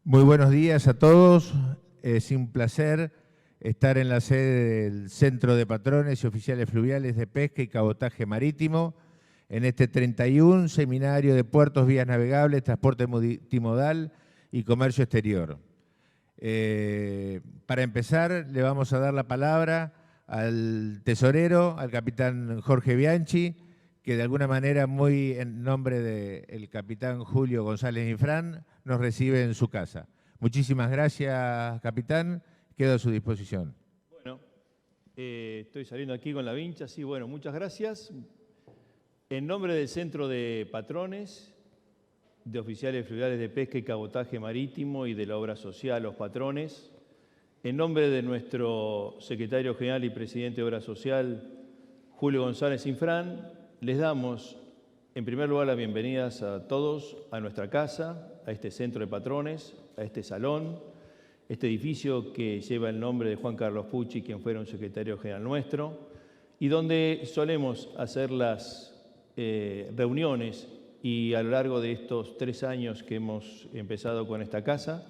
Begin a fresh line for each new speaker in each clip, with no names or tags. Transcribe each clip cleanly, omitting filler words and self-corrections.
Muy buenos días a todos. Es un placer estar en la sede del Centro de Patrones y Oficiales Fluviales de Pesca y Cabotaje Marítimo en este 31 Seminario de Puertos, Vías Navegables, Transporte Multimodal y Comercio Exterior. Para empezar, le vamos a dar la palabra al tesorero, al capitán Jorge Bianchi, que de alguna manera, muy en nombre del capitán Julio González Infran, nos recibe en su casa. Muchísimas gracias, capitán. Quedo a su disposición.
Bueno, estoy saliendo aquí con la vincha. Sí, bueno, muchas gracias. En nombre del Centro de Patrones, de Oficiales Fluviales de Pesca y Cabotaje Marítimo y de la Obra Social Los Patrones, en nombre de nuestro secretario general y presidente de Obra Social, Julio González Infran, les damos, en primer lugar, las bienvenidas a todos a nuestra casa, a este centro de patrones, a este salón, este edificio que lleva el nombre de Juan Carlos Pucci, quien fuera un secretario general nuestro, y donde solemos hacer las reuniones, y a lo largo de estos 3 años que hemos empezado con esta casa,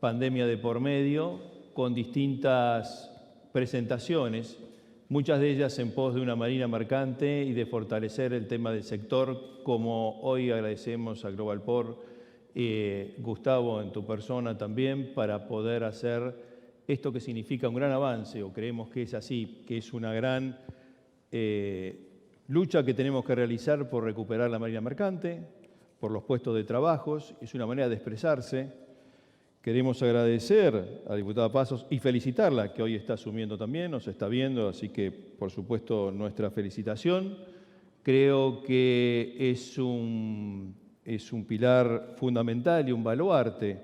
pandemia de por medio, con distintas presentaciones, muchas de ellas en pos de una marina mercante y de fortalecer el tema del sector, como hoy agradecemos a Global Port, Gustavo, en tu persona también, para poder hacer esto que significa un gran avance, o creemos que es así, que es una gran lucha que tenemos que realizar por recuperar la marina mercante, por los puestos de trabajos, es una manera de expresarse. Queremos agradecer a la diputada Pasos y felicitarla, que hoy está asumiendo también, nos está viendo, así que, por supuesto, nuestra felicitación. Creo que es un pilar fundamental y un baluarte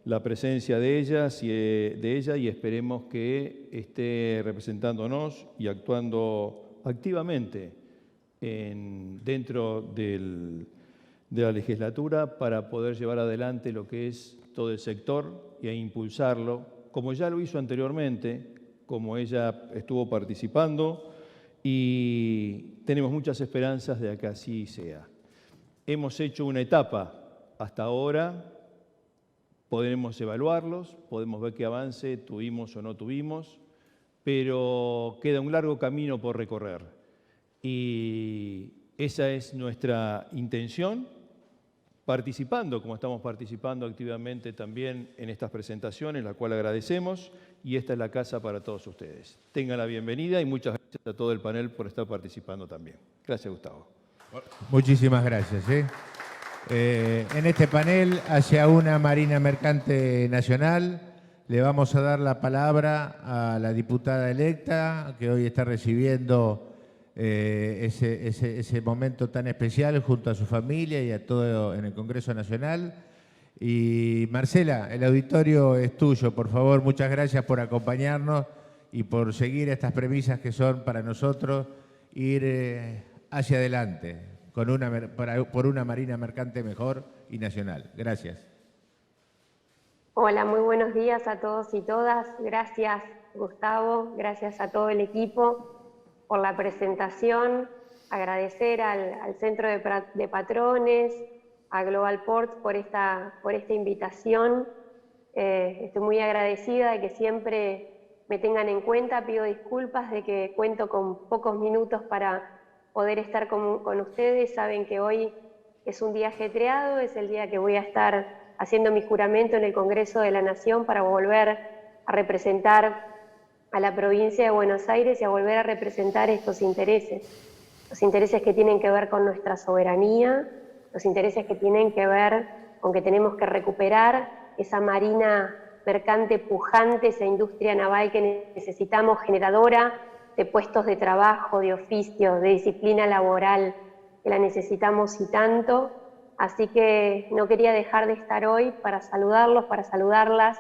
la presencia de ella y esperemos que esté representándonos y actuando activamente dentro de la legislatura para poder llevar adelante lo que es todo el sector y a impulsarlo, como ya lo hizo anteriormente, como ella estuvo participando, y tenemos muchas esperanzas de que así sea. Hemos hecho una etapa hasta ahora, podremos evaluarlos, podemos ver qué avance tuvimos o no tuvimos, pero queda un largo camino por recorrer. Y esa es nuestra intención, participando, como estamos participando activamente también en estas presentaciones, la cual agradecemos, y esta es la casa para todos ustedes. Tengan la bienvenida y muchas gracias a todo el panel por estar participando también. Gracias, Gustavo.
Muchísimas gracias. En este panel, hacia una Marina Mercante Nacional, le vamos a dar la palabra a la diputada electa, que hoy está recibiendo ese momento tan especial junto a su familia y a todo en el Congreso Nacional. Y Marcela, el auditorio es tuyo, por favor. Muchas gracias por acompañarnos y por seguir estas premisas que son para nosotros ir hacia adelante por una marina mercante mejor y nacional. Gracias.
Hola, muy buenos días a todos y todas. Gracias, Gustavo. Gracias a todo el equipo por la presentación. Agradecer al Centro de Patrones, a Global Port por esta invitación. Estoy muy agradecida de que siempre me tengan en cuenta. Pido disculpas de que cuento con pocos minutos para poder estar con ustedes. Saben que hoy es un día ajetreado, es el día que voy a estar haciendo mi juramento en el Congreso de la Nación para volver a representar a la provincia de Buenos Aires y a volver a representar estos intereses. Los intereses que tienen que ver con nuestra soberanía, los intereses que tienen que ver con que tenemos que recuperar esa marina mercante pujante, esa industria naval que necesitamos, generadora de puestos de trabajo, de oficios, de disciplina laboral, que la necesitamos y tanto. Así que no quería dejar de estar hoy para saludarlos, para saludarlas,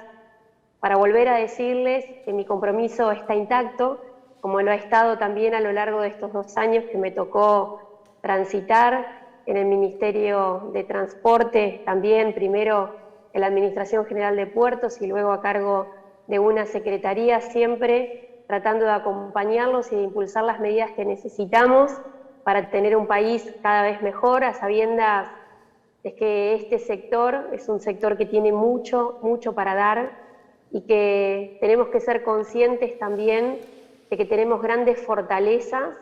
para volver a decirles que mi compromiso está intacto, como lo ha estado también a lo largo de estos 2 años que me tocó transitar en el Ministerio de Transporte, también primero en la Administración General de Puertos y luego a cargo de una secretaría, siempre tratando de acompañarlos y de impulsar las medidas que necesitamos para tener un país cada vez mejor, a sabiendas es que este sector es un sector que tiene mucho, mucho para dar y que tenemos que ser conscientes también de que tenemos grandes fortalezas,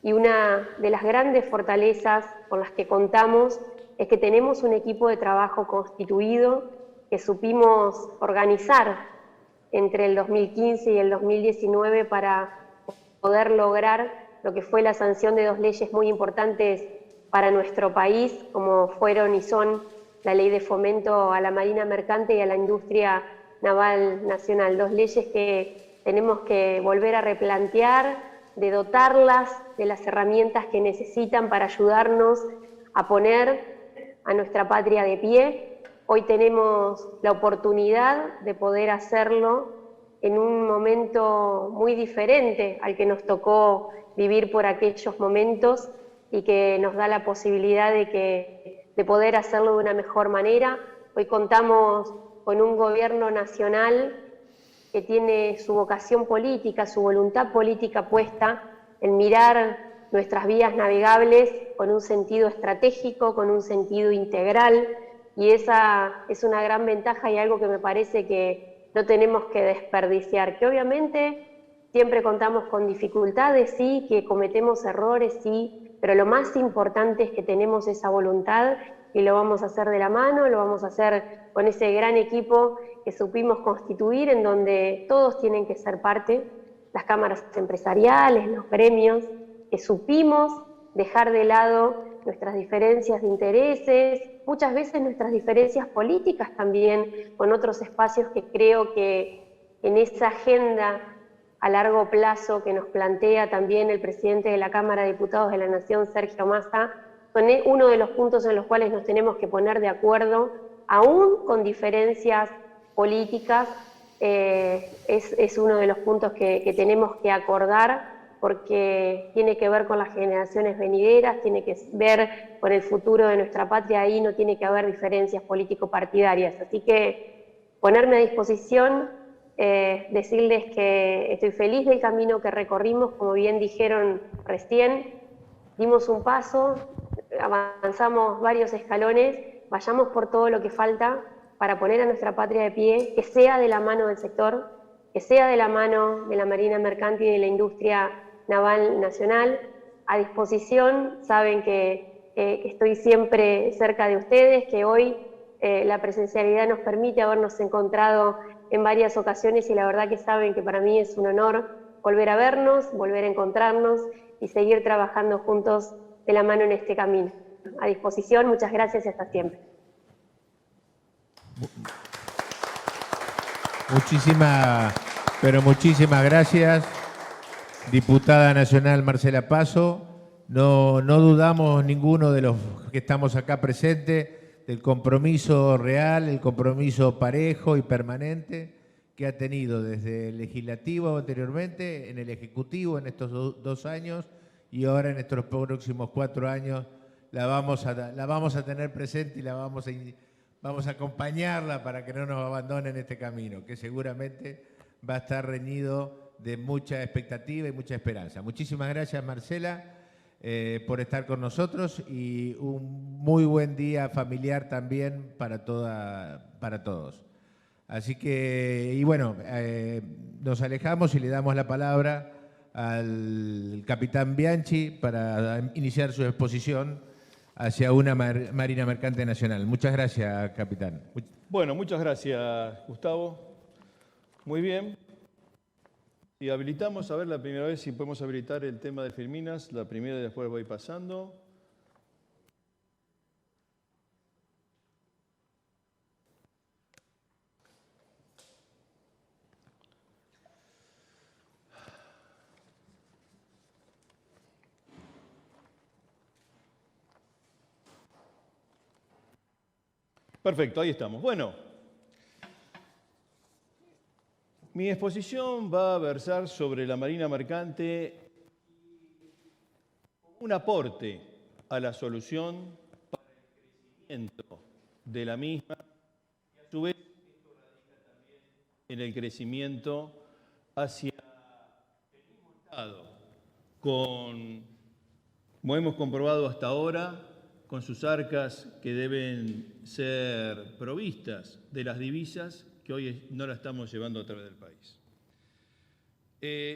y una de las grandes fortalezas con las que contamos es que tenemos un equipo de trabajo constituido que supimos organizar entre el 2015 y el 2019 para poder lograr lo que fue la sanción de 2 leyes muy importantes para nuestro país, como fueron y son la Ley de Fomento a la Marina Mercante y a la Industria Naval Nacional. 2 leyes que tenemos que volver a replantear, de dotarlas de las herramientas que necesitan para ayudarnos a poner a nuestra patria de pie. Hoy tenemos la oportunidad de poder hacerlo en un momento muy diferente al que nos tocó vivir por aquellos momentos y que nos da la posibilidad de poder hacerlo de una mejor manera. Hoy contamos con un gobierno nacional que tiene su vocación política, su voluntad política puesta en mirar nuestras vías navegables con un sentido estratégico, con un sentido integral, y esa es una gran ventaja y algo que me parece que no tenemos que desperdiciar, que obviamente siempre contamos con dificultades, sí, que cometemos errores, sí, pero lo más importante es que tenemos esa voluntad y lo vamos a hacer de la mano, lo vamos a hacer con ese gran equipo que supimos constituir, en donde todos tienen que ser parte, las cámaras empresariales, los gremios, que supimos dejar de lado nuestras diferencias de intereses, muchas veces nuestras diferencias políticas también, con otros espacios que creo que en esa agenda a largo plazo que nos plantea también el presidente de la Cámara de Diputados de la Nación, Sergio Massa, son uno de los puntos en los cuales nos tenemos que poner de acuerdo, aún con diferencias políticas, es uno de los puntos que tenemos que acordar, porque tiene que ver con las generaciones venideras, tiene que ver con el futuro de nuestra patria, ahí no tiene que haber diferencias político-partidarias. Así que ponerme a disposición, decirles que estoy feliz del camino que recorrimos, como bien dijeron recién, dimos un paso, avanzamos varios escalones, vayamos por todo lo que falta para poner a nuestra patria de pie, que sea de la mano del sector, que sea de la mano de la Marina Mercante y de la Industria Naval Nacional. A disposición, saben que estoy siempre cerca de ustedes, que hoy la presencialidad nos permite habernos encontrado en varias ocasiones y la verdad que saben que para mí es un honor volver a vernos, volver a encontrarnos y seguir trabajando juntos de la mano en este camino. A disposición, muchas gracias y hasta siempre.
Muchísimas gracias, diputada nacional Marcela Paso. No dudamos ninguno de los que estamos acá presentes del compromiso real, el compromiso parejo y permanente que ha tenido desde el legislativo anteriormente, en el ejecutivo en estos 2 años y ahora en estos próximos 4 años la vamos a tener presente y vamos a acompañarla para que no nos abandone en este camino, que seguramente va a estar reñido de mucha expectativa y mucha esperanza. Muchísimas gracias, Marcela, por estar con nosotros y un muy buen día familiar también para todos. Así que, y bueno, nos alejamos y le damos la palabra al capitán Bianchi para iniciar su exposición hacia una Marina Mercante Nacional. Muchas gracias, capitán.
Bueno, muchas gracias, Gustavo. Muy bien. Y habilitamos, a ver, la primera vez si podemos habilitar el tema de Filminas, la primera y después voy pasando. Perfecto, ahí estamos. Bueno, mi exposición va a versar sobre la Marina Mercante, un aporte a la solución para el crecimiento de la misma, y a su vez esto radica también en el crecimiento hacia el mismo estado, como hemos comprobado hasta ahora, con sus arcas que deben ser provistas de las divisas que hoy no la estamos llevando a través del país.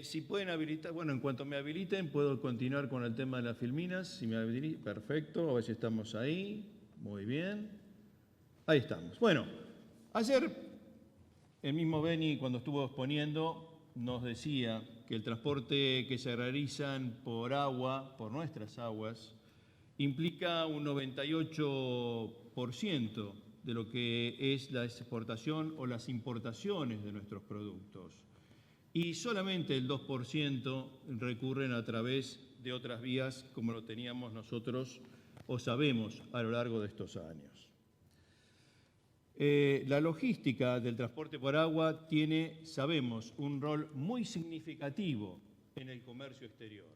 Si pueden habilitar, bueno, en cuanto me habiliten, puedo continuar con el tema de las filminas. Si me habilitan, perfecto, a ver si estamos ahí. Muy bien. Ahí estamos. Bueno, ayer el mismo Beni, cuando estuvo exponiendo, nos decía que el transporte que se realizan por agua, por nuestras aguas, implica un 98% de lo que es la exportación o las importaciones de nuestros productos. Y solamente el 2% recurren a través de otras vías como lo teníamos nosotros o sabemos a lo largo de estos años. La logística del transporte por agua tiene, sabemos, un rol muy significativo en el comercio exterior.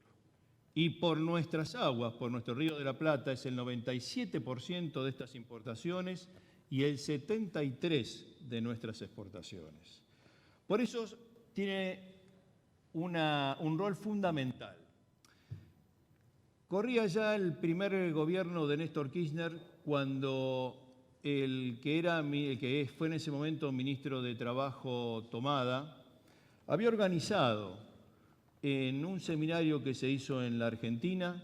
Y por nuestras aguas, por nuestro Río de la Plata, es el 97% de estas importaciones y el 73% de nuestras exportaciones. Por eso tiene un rol fundamental. Corría ya el primer gobierno de Néstor Kirchner cuando el que fue en ese momento ministro de Trabajo, Tomada, había organizado en un seminario que se hizo en la Argentina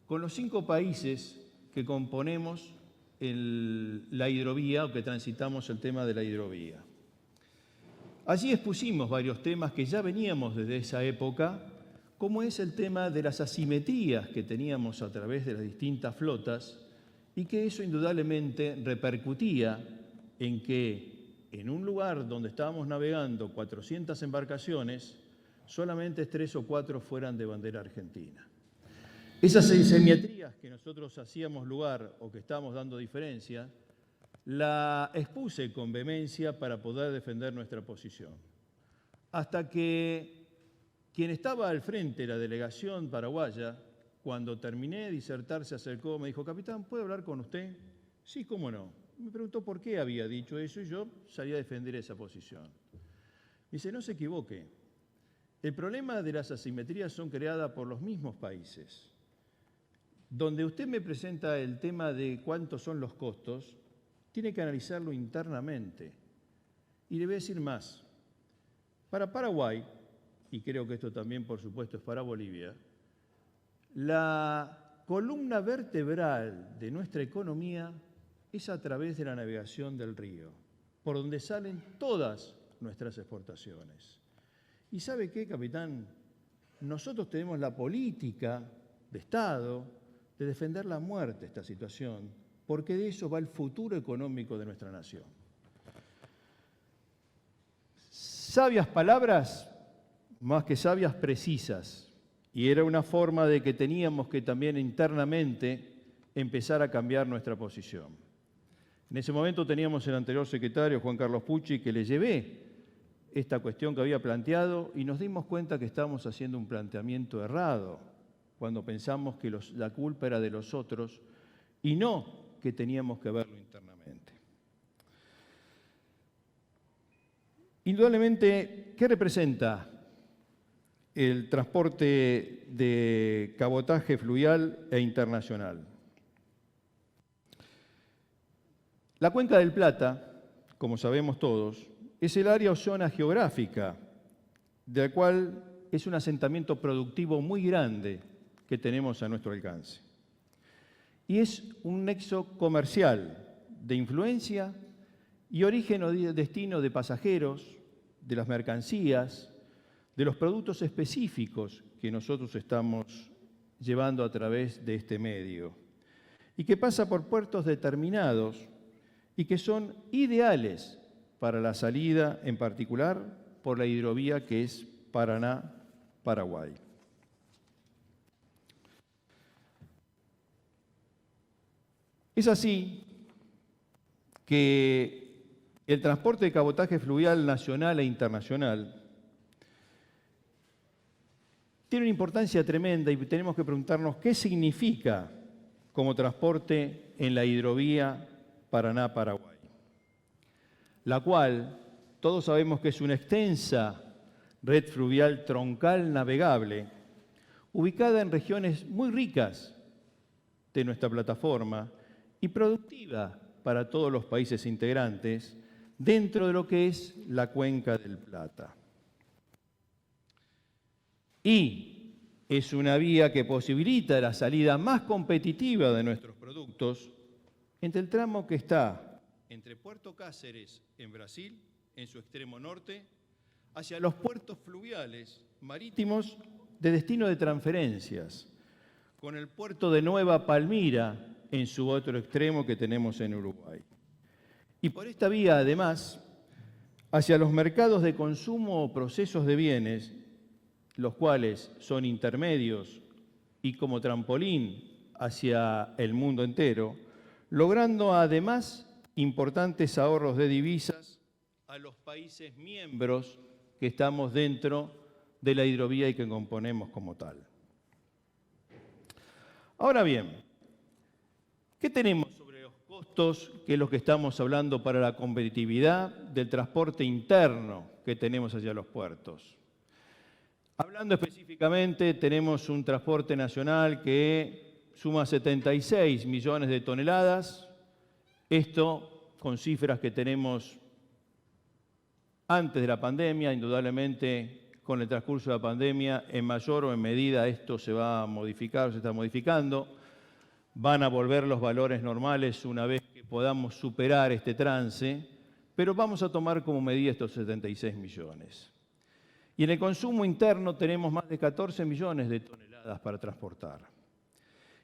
con los 5 países que componemos la hidrovía o que transitamos el tema de la hidrovía. Allí expusimos varios temas que ya veníamos desde esa época, como es el tema de las asimetrías que teníamos a través de las distintas flotas y que eso indudablemente repercutía en que en un lugar donde estábamos navegando 400 embarcaciones, solamente 3 o 4 fueran de bandera argentina. Esas asimetrías que nosotros hacíamos lugar o que estábamos dando diferencia, la expuse con vehemencia para poder defender nuestra posición. Hasta que quien estaba al frente de la delegación paraguaya, cuando terminé de disertar, se acercó, me dijo: capitán, ¿puedo hablar con usted? Sí, cómo no. Me preguntó por qué había dicho eso y yo salí a defender esa posición. Dice: no se equivoque, el problema de las asimetrías son creadas por los mismos países. Donde usted me presenta el tema de cuántos son los costos, tiene que analizarlo internamente. Y le voy a decir más. Para Paraguay, y creo que esto también por supuesto es para Bolivia, la columna vertebral de nuestra economía es a través de la navegación del río, por donde salen todas nuestras exportaciones. ¿Y sabe qué, capitán? Nosotros tenemos la política de Estado de defender la muerte de esta situación, porque de eso va el futuro económico de nuestra nación. Sabias palabras, más que sabias, precisas. Y era una forma de que teníamos que también internamente empezar a cambiar nuestra posición. En ese momento teníamos el anterior secretario, Juan Carlos Pucci, que le llevé esta cuestión que había planteado y nos dimos cuenta que estábamos haciendo un planteamiento errado cuando pensamos que la culpa era de los otros y no que teníamos que verlo internamente. Indudablemente, ¿qué representa el transporte de cabotaje fluvial e internacional? La Cuenca del Plata, como sabemos todos, es el área o zona geográfica de la cual es un asentamiento productivo muy grande que tenemos a nuestro alcance. Y es un nexo comercial de influencia y origen o destino de pasajeros, de las mercancías, de los productos específicos que nosotros estamos llevando a través de este medio y que pasa por puertos determinados y que son ideales para la salida, en particular por la hidrovía que es Paraná-Paraguay. Es así que el transporte de cabotaje fluvial nacional e internacional tiene una importancia tremenda y tenemos que preguntarnos qué significa como transporte en la hidrovía Paraná-Paraguay, la cual todos sabemos que es una extensa red fluvial troncal navegable ubicada en regiones muy ricas de nuestra plataforma y productiva para todos los países integrantes dentro de lo que es la Cuenca del Plata. Y es una vía que posibilita la salida más competitiva de nuestros productos entre el tramo que está entre Puerto Cáceres, en Brasil, en su extremo norte, hacia los puertos fluviales marítimos de destino de transferencias, con el puerto de Nueva Palmira en su otro extremo que tenemos en Uruguay. Y por esta vía, además, hacia los mercados de consumo o procesos de bienes, los cuales son intermedios y como trampolín hacia el mundo entero, logrando además importantes ahorros de divisas a los países miembros que estamos dentro de la hidrovía y que componemos como tal. Ahora bien, ¿qué tenemos sobre los costos, que es lo que estamos hablando para la competitividad del transporte interno que tenemos hacia los puertos? Hablando específicamente, tenemos un transporte nacional que suma 76 millones de toneladas, esto con cifras que tenemos antes de la pandemia, indudablemente con el transcurso de la pandemia, en mayor o en medida esto se va a modificar, se está modificando. Van a volver los valores normales una vez que podamos superar este trance, pero vamos a tomar como medida estos 76 millones. Y en el consumo interno tenemos más de 14 millones de toneladas para transportar.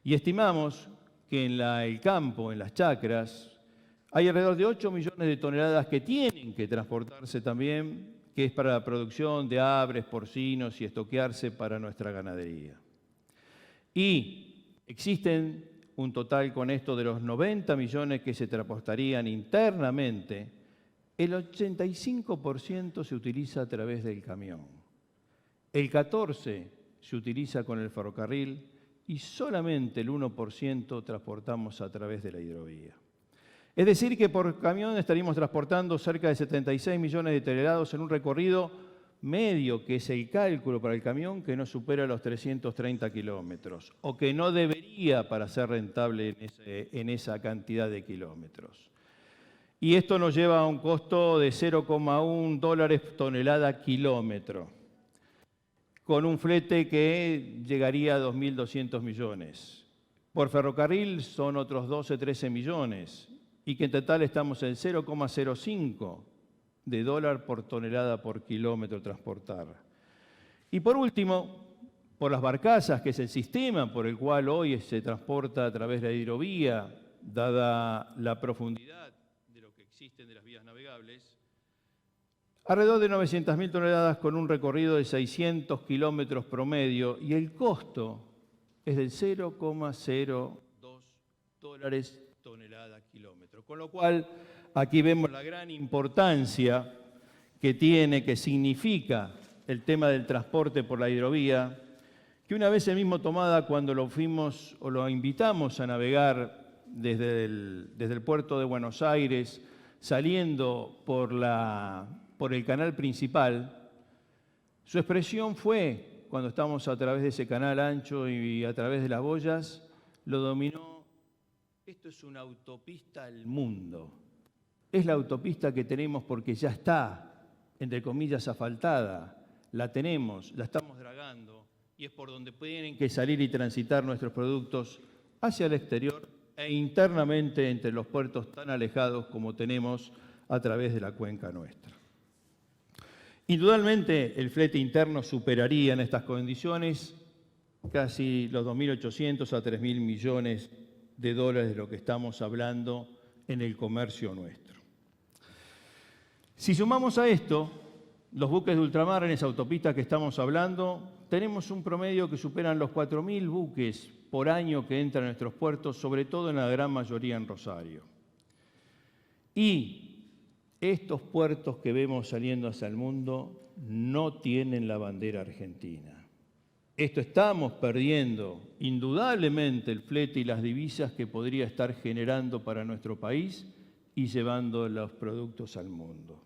Y estimamos que en el campo, en las chacras, hay alrededor de 8 millones de toneladas que tienen que transportarse también, que es para la producción de aves, porcinos y estoquearse para nuestra ganadería. Y existen un total con esto de los 90 millones que se transportarían internamente, el 85% se utiliza a través del camión, el 14% se utiliza con el ferrocarril y solamente el 1% transportamos a través de la hidrovía. Es decir, que por camión estaríamos transportando cerca de 76 millones de toneladas en un recorrido medio, que es el cálculo para el camión, que no supera los 330 kilómetros, o que no debería para ser rentable en esa cantidad de kilómetros. Y esto nos lleva a un costo de 0,1 dólares tonelada kilómetro, con un flete que llegaría a 2.200 millones. Por ferrocarril son otros 12-13 millones, y que en total estamos en 0,05 de dólar por tonelada por kilómetro transportar. Y por último, por las barcazas, que es el sistema por el cual hoy se transporta a través de la hidrovía, dada la profundidad de lo que existen de las vías navegables, alrededor de 900.000 toneladas con un recorrido de 600 kilómetros promedio, y el costo es del 0,02 dólares tonelada kilómetro. Con lo cual, aquí vemos la gran importancia que tiene, que significa el tema del transporte por la hidrovía, que una vez el mismo Tomada, cuando lo fuimos o lo invitamos a navegar desde el puerto de Buenos Aires, saliendo por el canal principal, su expresión fue, cuando estamos a través de ese canal ancho y a través de las boyas, lo dominó: esto es una autopista al mundo. Es la autopista que tenemos porque ya está, entre comillas, asfaltada. La tenemos, la estamos dragando y es por donde tienen que salir y transitar nuestros productos hacia el exterior e internamente entre los puertos tan alejados como tenemos a través de la cuenca nuestra. Indudablemente, el flete interno superaría en estas condiciones casi los 2.800 a 3.000 millones de dólares de lo que estamos hablando en el comercio nuestro. Si sumamos a esto los buques de ultramar en esa autopista que estamos hablando, tenemos un promedio que superan los 4.000 buques por año que entran a nuestros puertos, sobre todo en la gran mayoría en Rosario. Y estos puertos que vemos saliendo hacia el mundo no tienen la bandera argentina. Esto estamos perdiendo indudablemente el flete y las divisas que podría estar generando para nuestro país y llevando los productos al mundo.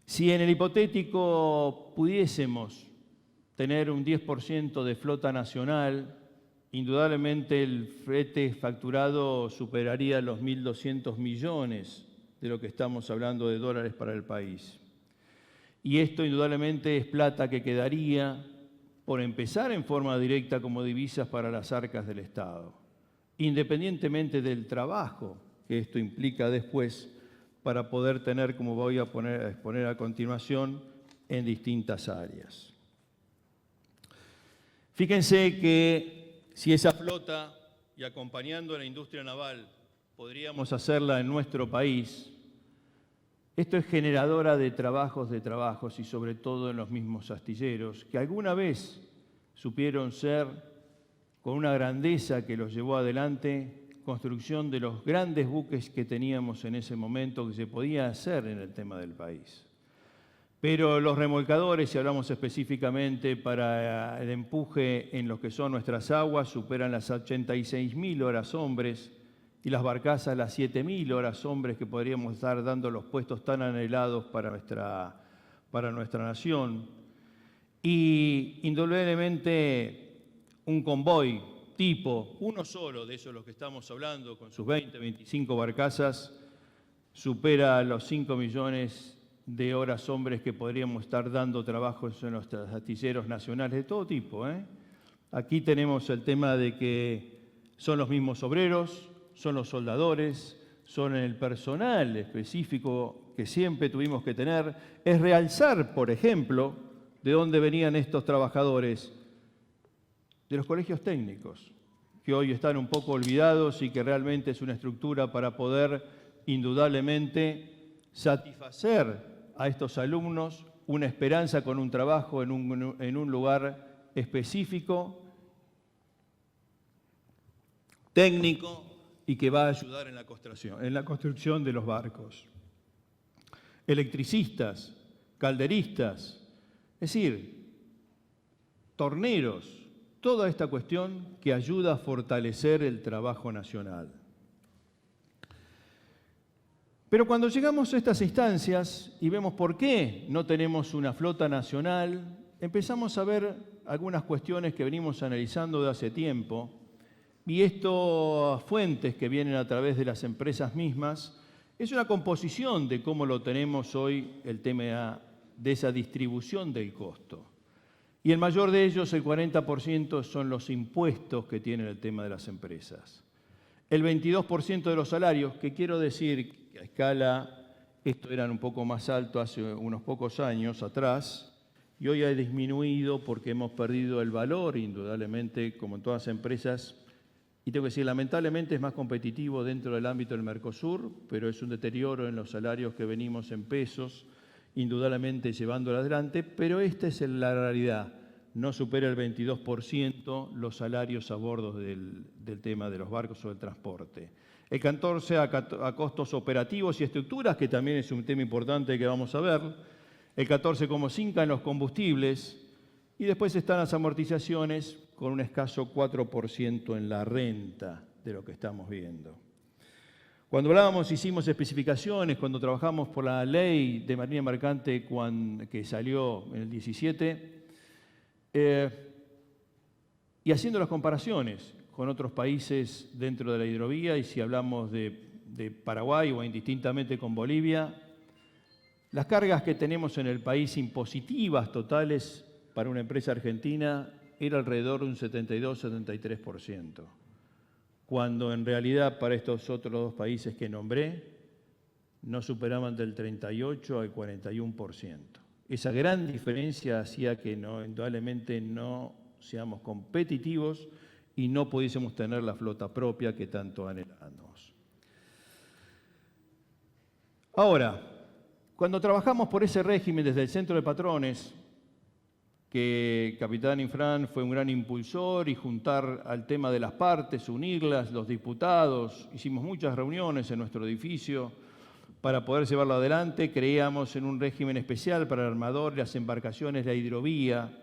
Si en el hipotético pudiésemos tener un 10% de flota nacional indudablemente el flete facturado superaría los 1.200 millones de lo que estamos hablando de dólares para el país. Y esto indudablemente es plata que quedaría por empezar en forma directa como divisas para las arcas del Estado, independientemente del trabajo que esto implica después para poder tener, como voy a exponer a continuación, en distintas áreas. Fíjense que si esa flota, y acompañando a la industria naval, podríamos hacerla en nuestro país, esto es generadora de trabajos y sobre todo en los mismos astilleros, que alguna vez supieron ser, con una grandeza que los llevó adelante, construcción de los grandes buques que teníamos en ese momento que se podía hacer en el tema del país. Pero los remolcadores, si hablamos específicamente para el empuje en lo que son nuestras aguas, superan las 86.000 horas hombres y las barcazas las 7.000 horas hombres que podríamos estar dando los puestos tan anhelados para nuestra nación. Y indudablemente un convoy tipo, uno solo de esos de los que estamos hablando, con sus 20, 25 barcazas, supera los 5 millones de horas hombres que podríamos estar dando trabajos en nuestros astilleros nacionales de todo tipo. Aquí tenemos el tema de que son los mismos obreros, son los soldadores, son el personal específico que siempre tuvimos que tener. Es realzar, por ejemplo, de dónde venían estos trabajadores, de los colegios técnicos, que hoy están un poco olvidados y que realmente es una estructura para poder indudablemente satisfacer a estos alumnos una esperanza con un trabajo en un lugar específico, técnico y que va a ayudar en la construcción de los barcos. Electricistas, calderistas, es decir, torneros, toda esta cuestión que ayuda a fortalecer el trabajo nacional. Pero cuando llegamos a estas instancias y vemos por qué no tenemos una flota nacional, empezamos a ver algunas cuestiones que venimos analizando de hace tiempo, y estas fuentes que vienen a través de las empresas mismas, es una composición de cómo lo tenemos hoy el tema de esa distribución del costo. Y el mayor de ellos, el 40%, son los impuestos que tiene el tema de las empresas. El 22% de los salarios, que quiero decir que a escala, esto era un poco más alto hace unos pocos años atrás, y hoy ha disminuido porque hemos perdido el valor, indudablemente, como en todas las empresas. Y tengo que decir, lamentablemente es más competitivo dentro del ámbito del Mercosur, pero es un deterioro en los salarios que venimos en pesos, indudablemente llevándolo adelante, pero esta es la realidad. No supera el 22% los salarios a bordo del tema de los barcos o del transporte. El 14% a costos operativos y estructuras, que también es un tema importante que vamos a ver. El 14,5% en los combustibles. Y después están las amortizaciones con un escaso 4% en la renta de lo que estamos viendo. Cuando hablábamos, hicimos especificaciones, cuando trabajamos por la ley de Marina Mercante que salió en el 17, y haciendo las comparaciones con otros países dentro de la hidrovía, y si hablamos de Paraguay o indistintamente con Bolivia, las cargas que tenemos en el país impositivas totales para una empresa argentina era alrededor de un 72-73%. Cuando en realidad para estos otros dos países que nombré no superaban del 38 al 41%. Esa gran diferencia hacía que indudablemente no seamos competitivos y no pudiésemos tener la flota propia que tanto anhelamos. Ahora, cuando trabajamos por ese régimen desde el Centro de Patrones, que Capitán Infran fue un gran impulsor, y juntar al tema de las partes, unirlas, los diputados, hicimos muchas reuniones en nuestro edificio para poder llevarlo adelante. Creíamos en un régimen especial para el armador, las embarcaciones, la hidrovía,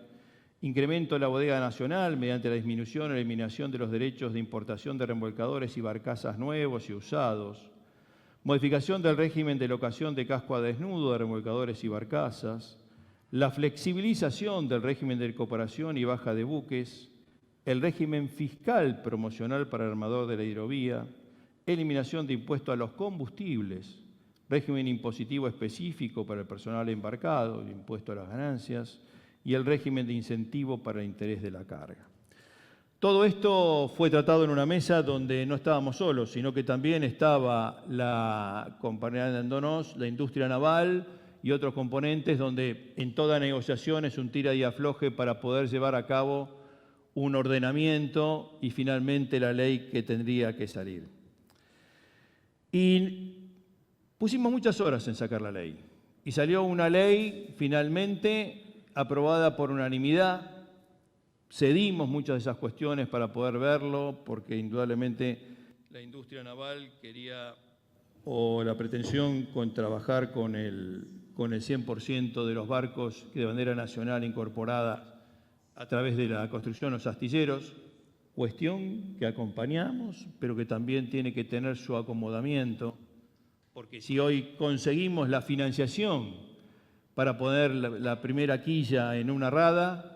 incremento de la bodega nacional mediante la disminución o eliminación de los derechos de importación de remolcadores y barcazas nuevos y usados, modificación del régimen de locación de casco a desnudo de remolcadores y barcazas, la flexibilización del régimen de cooperación y baja de buques, el régimen fiscal promocional para el armador de la hidrovía, eliminación de impuestos a los combustibles, régimen impositivo específico para el personal embarcado, el impuesto a las ganancias y el régimen de incentivo para el interés de la carga. Todo esto fue tratado en una mesa donde no estábamos solos, sino que también estaba la compañía de Andonos, la industria naval y otros componentes, donde en toda negociación es un tira y afloje para poder llevar a cabo un ordenamiento y finalmente la ley que tendría que salir. Y pusimos muchas horas en sacar la ley. Y salió una ley finalmente aprobada por unanimidad. Cedimos muchas de esas cuestiones para poder verlo, porque indudablemente la industria naval quería, o la pretensión con trabajar con el 100% de los barcos de bandera nacional incorporada a través de la construcción de los astilleros, cuestión que acompañamos, pero que también tiene que tener su acomodamiento, porque si hoy conseguimos la financiación para poner la primera quilla en una rada,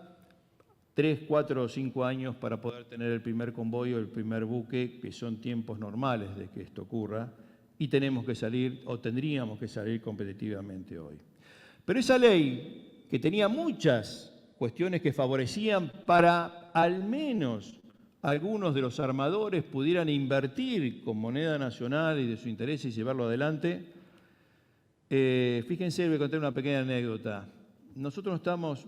3, 4 o 5 años para poder tener el primer convoy o el primer buque, que son tiempos normales de que esto ocurra, y tenemos que salir, o tendríamos que salir competitivamente hoy. Pero esa ley, que tenía muchas cuestiones que favorecían para al menos algunos de los armadores pudieran invertir con moneda nacional y de su interés y llevarlo adelante, fíjense, voy a contar una pequeña anécdota. Nosotros no estamos,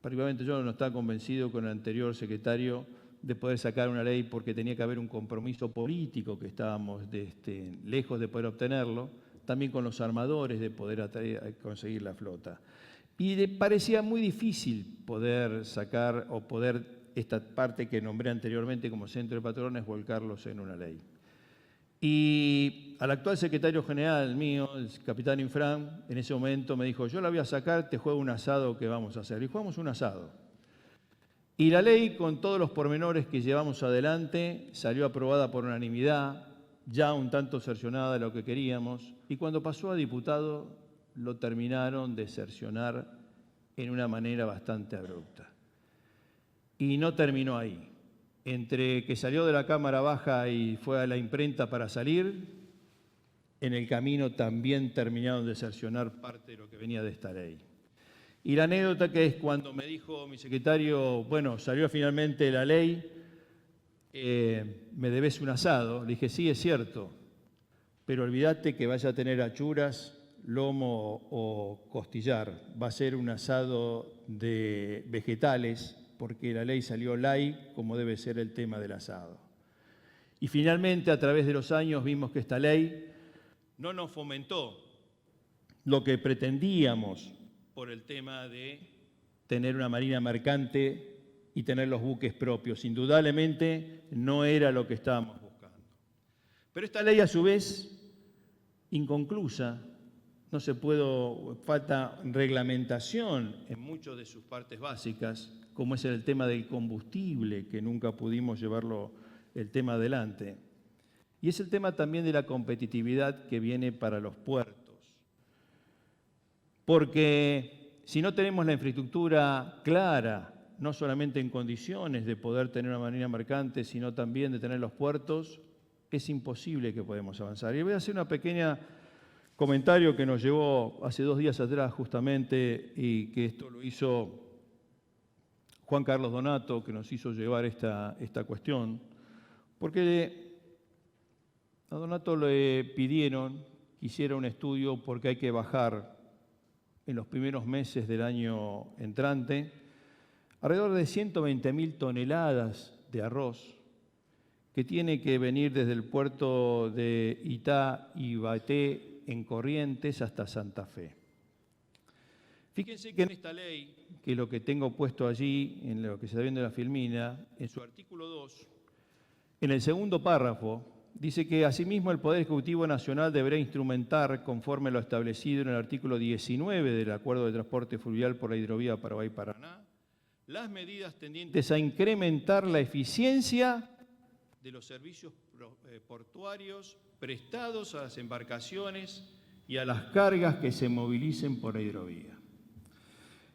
particularmente yo no estaba convencido con el anterior secretario de poder sacar una ley porque tenía que haber un compromiso político que estábamos lejos de poder obtenerlo, también con los armadores de poder conseguir la flota. Y parecía muy difícil poder sacar o poder esta parte que nombré anteriormente como centro de patrones, volcarlos en una ley. Y al actual secretario general mío, el capitán Infran, en ese momento me dijo, yo la voy a sacar, te juego un asado que vamos a hacer. Y jugamos un asado. Y la ley, con todos los pormenores que llevamos adelante, salió aprobada por unanimidad, ya un tanto cercionada de lo que queríamos, y cuando pasó a diputado lo terminaron de cercionar en una manera bastante abrupta. Y no terminó ahí. Entre que salió de la Cámara Baja y fue a la imprenta para salir, en el camino también terminaron de cercionar parte de lo que venía de esta ley. Y la anécdota que es cuando me dijo mi secretario, bueno, salió finalmente la ley, me debes un asado. Le dije, sí, es cierto, pero olvídate que vaya a tener achuras, lomo o costillar. Va a ser un asado de vegetales, porque la ley salió light, como debe ser el tema del asado. Y finalmente, a través de los años, vimos que esta ley no nos fomentó lo que pretendíamos por el tema de tener una marina mercante y tener los buques propios. Indudablemente no era lo que estábamos buscando. Pero esta ley, a su vez, inconclusa, no se puede, falta reglamentación en muchas de sus partes básicas, como es el tema del combustible, que nunca pudimos llevarlo el tema adelante. Y es el tema también de la competitividad que viene para los puertos. Porque si no tenemos la infraestructura clara, no solamente en condiciones de poder tener una marina mercante, sino también de tener los puertos, es imposible que podamos avanzar. Y voy a hacer una pequeña comentario que nos llevó hace 2 días atrás justamente, y que esto lo hizo Juan Carlos Donato, que nos hizo llevar esta cuestión, porque a Donato le pidieron que hiciera un estudio porque hay que bajar en los primeros meses del año entrante alrededor de 120.000 toneladas de arroz que tiene que venir desde el puerto de Itá y Baté en Corrientes hasta Santa Fe. Fíjense que en esta ley, que lo que tengo puesto allí, en lo que se está viendo en la filmina, en su artículo 2, en el segundo párrafo, dice que asimismo el Poder Ejecutivo Nacional deberá instrumentar, conforme lo establecido en el artículo 19 del Acuerdo de Transporte Fluvial por la Hidrovía Paraguay-Paraná, las medidas tendientes a incrementar la eficiencia de los servicios portuarios prestados a las embarcaciones y a las cargas que se movilicen por la hidrovía.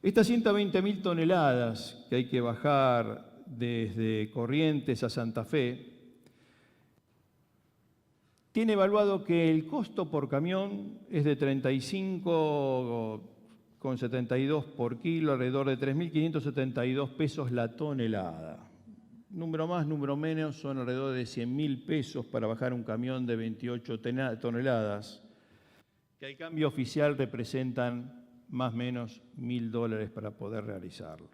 Estas 120.000 toneladas que hay que bajar desde Corrientes a Santa Fe, tiene evaluado que el costo por camión es de 35,72 por kilo, alrededor de 3.572 pesos la tonelada. Número más, número menos, son alrededor de 100.000 pesos para bajar un camión de 28 toneladas, que al cambio oficial representan más o menos $1.000 para poder realizarlo.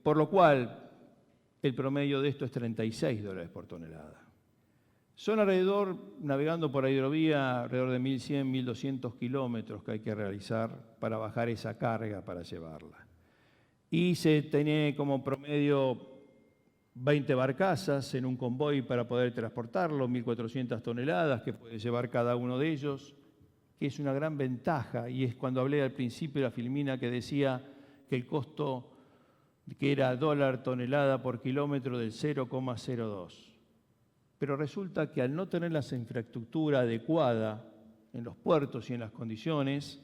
Por lo cual, el promedio de esto es $36 por tonelada. Son alrededor, navegando por la hidrovía, alrededor de 1.100, 1.200 kilómetros que hay que realizar para bajar esa carga, para llevarla. Y se tiene como promedio 20 barcazas en un convoy para poder transportarlo, 1.400 toneladas que puede llevar cada uno de ellos, que es una gran ventaja, y es cuando hablé al principio de la filmina que decía que el costo que era dólar tonelada por kilómetro del 0,02. Pero resulta que al no tener la infraestructura adecuada en los puertos y en las condiciones,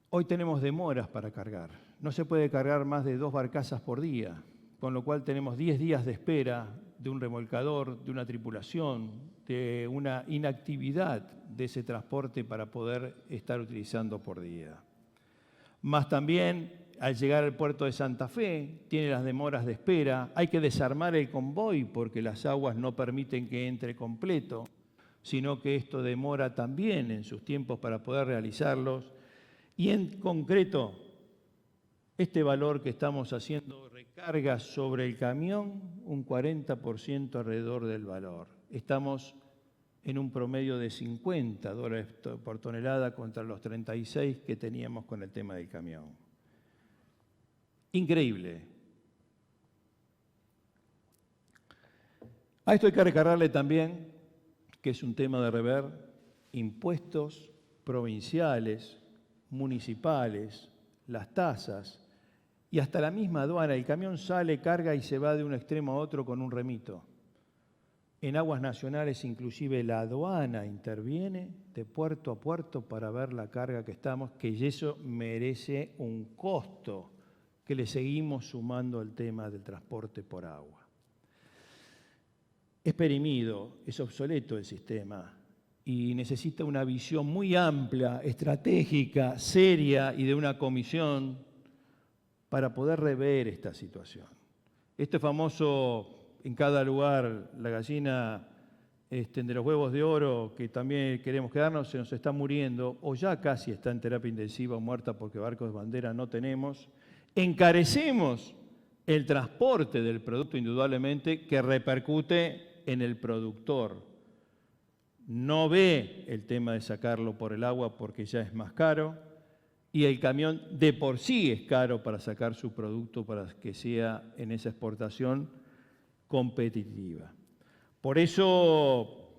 hoy tenemos demoras para cargar. No se puede cargar más de 2 barcazas por día, con lo cual tenemos 10 días de espera de un remolcador, de una tripulación, de una inactividad de ese transporte para poder estar utilizando por día. Más también, al llegar al puerto de Santa Fe, tiene las demoras de espera, hay que desarmar el convoy porque las aguas no permiten que entre completo, sino que esto demora también en sus tiempos para poder realizarlos. Y en concreto, este valor que estamos haciendo recarga sobre el camión un 40% alrededor del valor. Estamos en un promedio de $50 por tonelada contra los 36 que teníamos con el tema del camión. Increíble. A esto hay que recargarle también, que es un tema de rever, impuestos provinciales, municipales, las tasas y hasta la misma aduana. El camión sale, carga y se va de un extremo a otro con un remito. En aguas nacionales inclusive la aduana interviene de puerto a puerto para ver la carga que estamos, que eso merece un costo que le seguimos sumando al tema del transporte por agua. Es perimido, es obsoleto el sistema y necesita una visión muy amplia, estratégica, seria y de una comisión para poder rever esta situación. Este famoso, en cada lugar, la gallina de los huevos de oro, que también queremos quedarnos, se nos está muriendo o ya casi está en terapia intensiva o muerta porque barcos de bandera no tenemos. Encarecemos el transporte del producto indudablemente, que repercute en el productor. No ve el tema de sacarlo por el agua porque ya es más caro y el camión de por sí es caro para sacar su producto para que sea en esa exportación competitiva. Por eso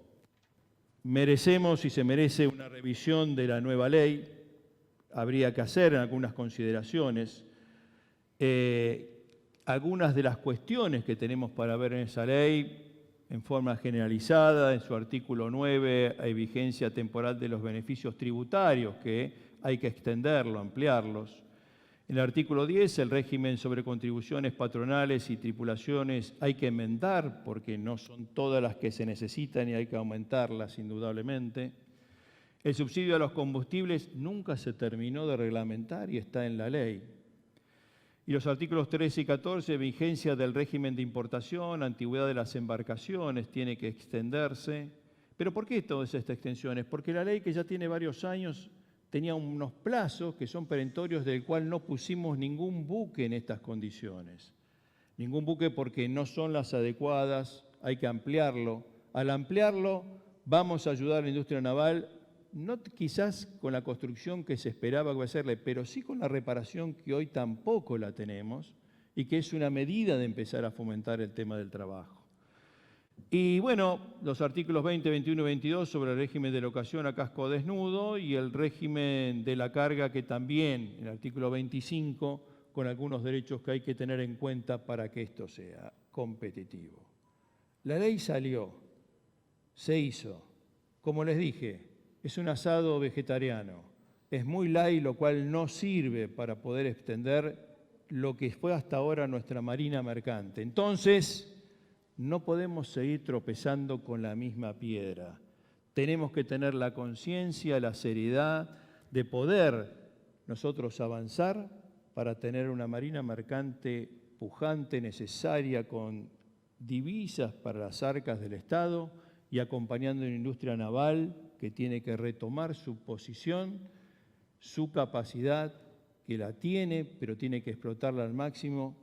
merecemos y se merece una revisión de la nueva ley. Habría que hacer algunas consideraciones. Algunas de las cuestiones que tenemos para ver en esa ley, en forma generalizada, en su artículo 9, hay vigencia temporal de los beneficios tributarios, que hay que extenderlo, ampliarlos. En el artículo 10, el régimen sobre contribuciones patronales y tripulaciones hay que enmendar, porque no son todas las que se necesitan y hay que aumentarlas indudablemente. El subsidio a los combustibles nunca se terminó de reglamentar y está en la ley. Y los artículos 13 y 14, vigencia del régimen de importación, antigüedad de las embarcaciones, tiene que extenderse. ¿Pero por qué todas estas extensiones? Porque la ley, que ya tiene varios años, tenía unos plazos que son perentorios, del cual no pusimos ningún buque en estas condiciones. Ningún buque porque no son las adecuadas, hay que ampliarlo. Al ampliarlo, vamos a ayudar a la industria naval, no quizás con la construcción que se esperaba que iba a hacerle, pero sí con la reparación que hoy tampoco la tenemos y que es una medida de empezar a fomentar el tema del trabajo. Y bueno, los artículos 20, 21 y 22 sobre el régimen de locación a casco desnudo y el régimen de la carga, que también, en el artículo 25, con algunos derechos que hay que tener en cuenta para que esto sea competitivo. La ley salió, se hizo, como les dije, es un asado vegetariano, es muy light, lo cual no sirve para poder extender lo que fue hasta ahora nuestra marina mercante. Entonces, no podemos seguir tropezando con la misma piedra. Tenemos que tener la conciencia, la seriedad de poder nosotros avanzar para tener una marina mercante pujante, necesaria, con divisas para las arcas del Estado y acompañando una industria naval que tiene que retomar su posición, su capacidad, que la tiene, pero tiene que explotarla al máximo,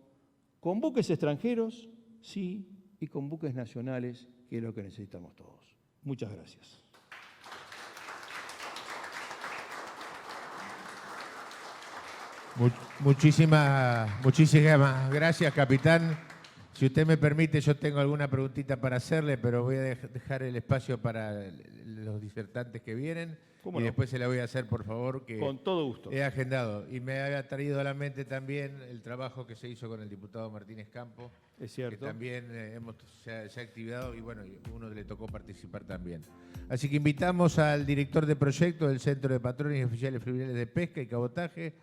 con buques extranjeros, sí, y con buques nacionales, que es lo que necesitamos todos. Muchas gracias.
Muchísimas gracias, capitán. Si usted me permite, yo tengo alguna preguntita para hacerle, pero voy a dejar el espacio para los disertantes que vienen.
¿Cómo
y
no?
Después se la voy a hacer, por favor, que
Con todo gusto.
he agendado. Y me había traído a la mente también el trabajo que se hizo con el diputado Martínez Campo.
Es cierto.
Que también se ha activado y bueno, uno le tocó participar también. Así que invitamos al director de proyecto del Centro de Patrones y Oficiales Fluviales de Pesca y Cabotaje,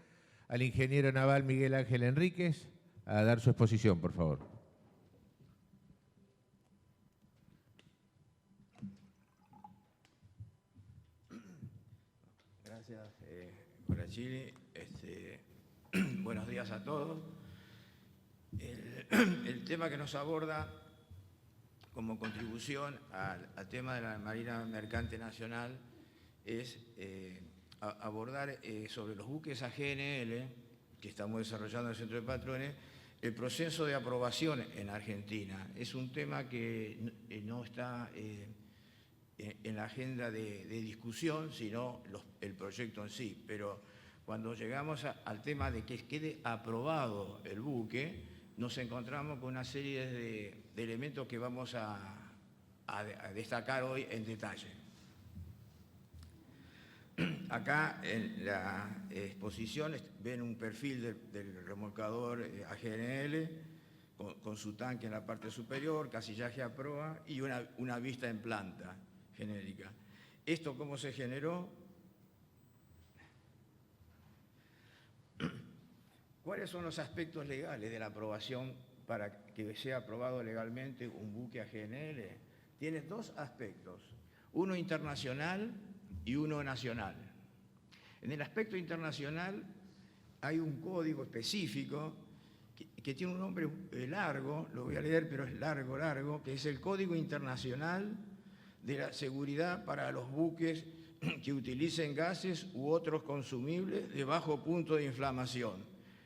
al ingeniero naval Miguel Ángel Enríquez, a dar su exposición, por favor.
Gracias, Corachini. Buenos días a todos. El tema que nos aborda como contribución al tema de la Marina Mercante Nacional es abordar sobre los buques AGNL que estamos desarrollando en el Centro de Patrones, el proceso de aprobación en Argentina. Es un tema que no está en la agenda de discusión, sino el proyecto en sí. Pero cuando llegamos al tema de que quede aprobado el buque, nos encontramos con una serie de elementos que vamos a destacar hoy en detalle. Acá en la exposición ven un perfil del remolcador AGNL con su tanque en la parte superior, casillaje a proa y una vista en planta genérica. ¿Esto cómo se generó? ¿Cuáles son los aspectos legales de la aprobación para que sea aprobado legalmente un buque AGNL? Tiene dos aspectos, uno internacional y uno nacional. En el aspecto internacional hay un código específico que tiene un nombre largo, lo voy a leer, pero es largo, que es el Código Internacional de la Seguridad para los buques que utilicen gases u otros consumibles de bajo punto de inflamación.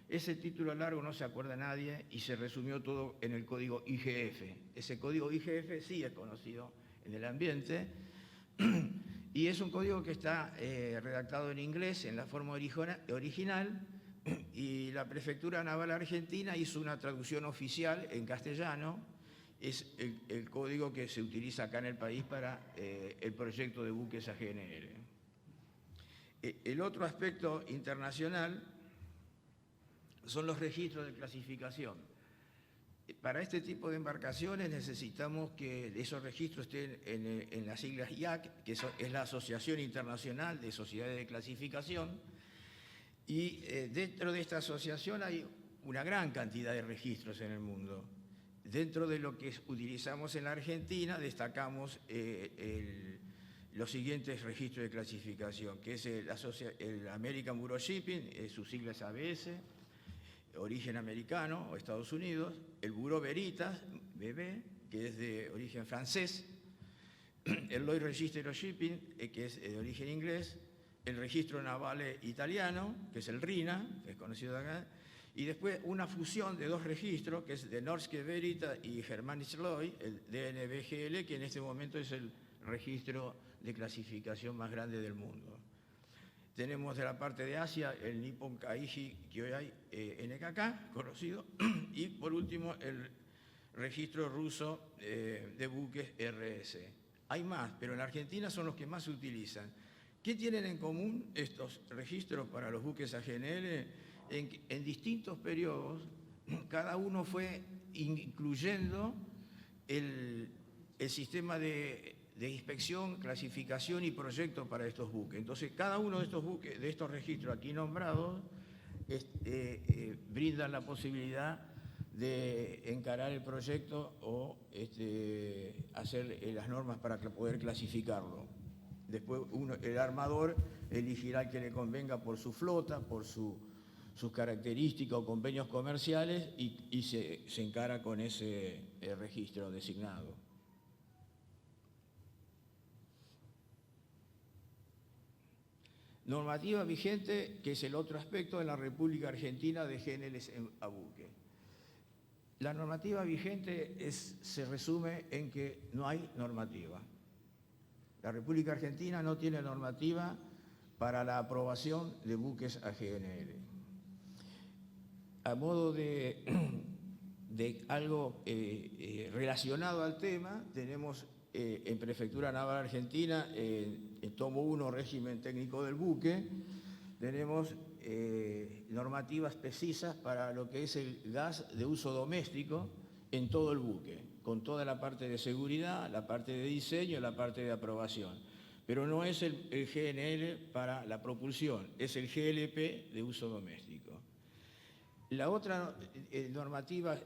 Ese título largo no se acuerda nadie y se resumió todo en el código IGF. Ese código IGF sí es conocido en el ambiente y es un código que está redactado en inglés en la forma original y la Prefectura Naval Argentina hizo una traducción oficial en castellano. Es el código que se utiliza acá en el país para el proyecto de buques AGNL. El otro aspecto internacional son los registros de clasificación. Para este tipo de embarcaciones necesitamos que esos registros estén en las siglas IAC, que es la Asociación Internacional de Sociedades de Clasificación, y dentro de esta asociación hay una gran cantidad de registros en el mundo. Dentro de lo que utilizamos en la Argentina destacamos los siguientes registros de clasificación, que es el American Bureau of Shipping, sus siglas ABS, origen americano o Estados Unidos, el Bureau Veritas, BB, que es de origen francés, el Lloyd's Register of Shipping, que es de origen inglés, el Registro Naval Italiano, que es el RINA, que es conocido de acá, y después una fusión de dos registros, que es de Norske Veritas y Germanis Lloyd, el DNVGL, que en este momento es el registro de clasificación más grande del mundo. Tenemos de la parte de Asia el Nippon Kaiji Kyoai NKK, conocido, y por último el registro ruso de buques RS. Hay más, pero en Argentina son los que más se utilizan. ¿Qué tienen en común estos registros para los buques AGNL? En distintos periodos, cada uno fue incluyendo el sistema de inspección, clasificación y proyecto para estos buques. Entonces, cada uno de estos buques, de estos registros aquí nombrados, brindan la posibilidad de encarar el proyecto o hacer las normas para poder clasificarlo. Después el armador elegirá el que le convenga por su flota, por sus características o convenios comerciales y se encara con ese registro designado. Normativa vigente, que es el otro aspecto en la República Argentina de GNLs a buque. La normativa vigente se resume en que no hay normativa. La República Argentina no tiene normativa para la aprobación de buques a GNL. A modo de algo relacionado al tema, tenemos en Prefectura Naval Argentina, en tomo 1, régimen técnico del buque, tenemos normativas precisas para lo que es el gas de uso doméstico en todo el buque, con toda la parte de seguridad, la parte de diseño, la parte de aprobación. Pero no es el GNL para la propulsión, es el GLP de uso doméstico. La otra normativa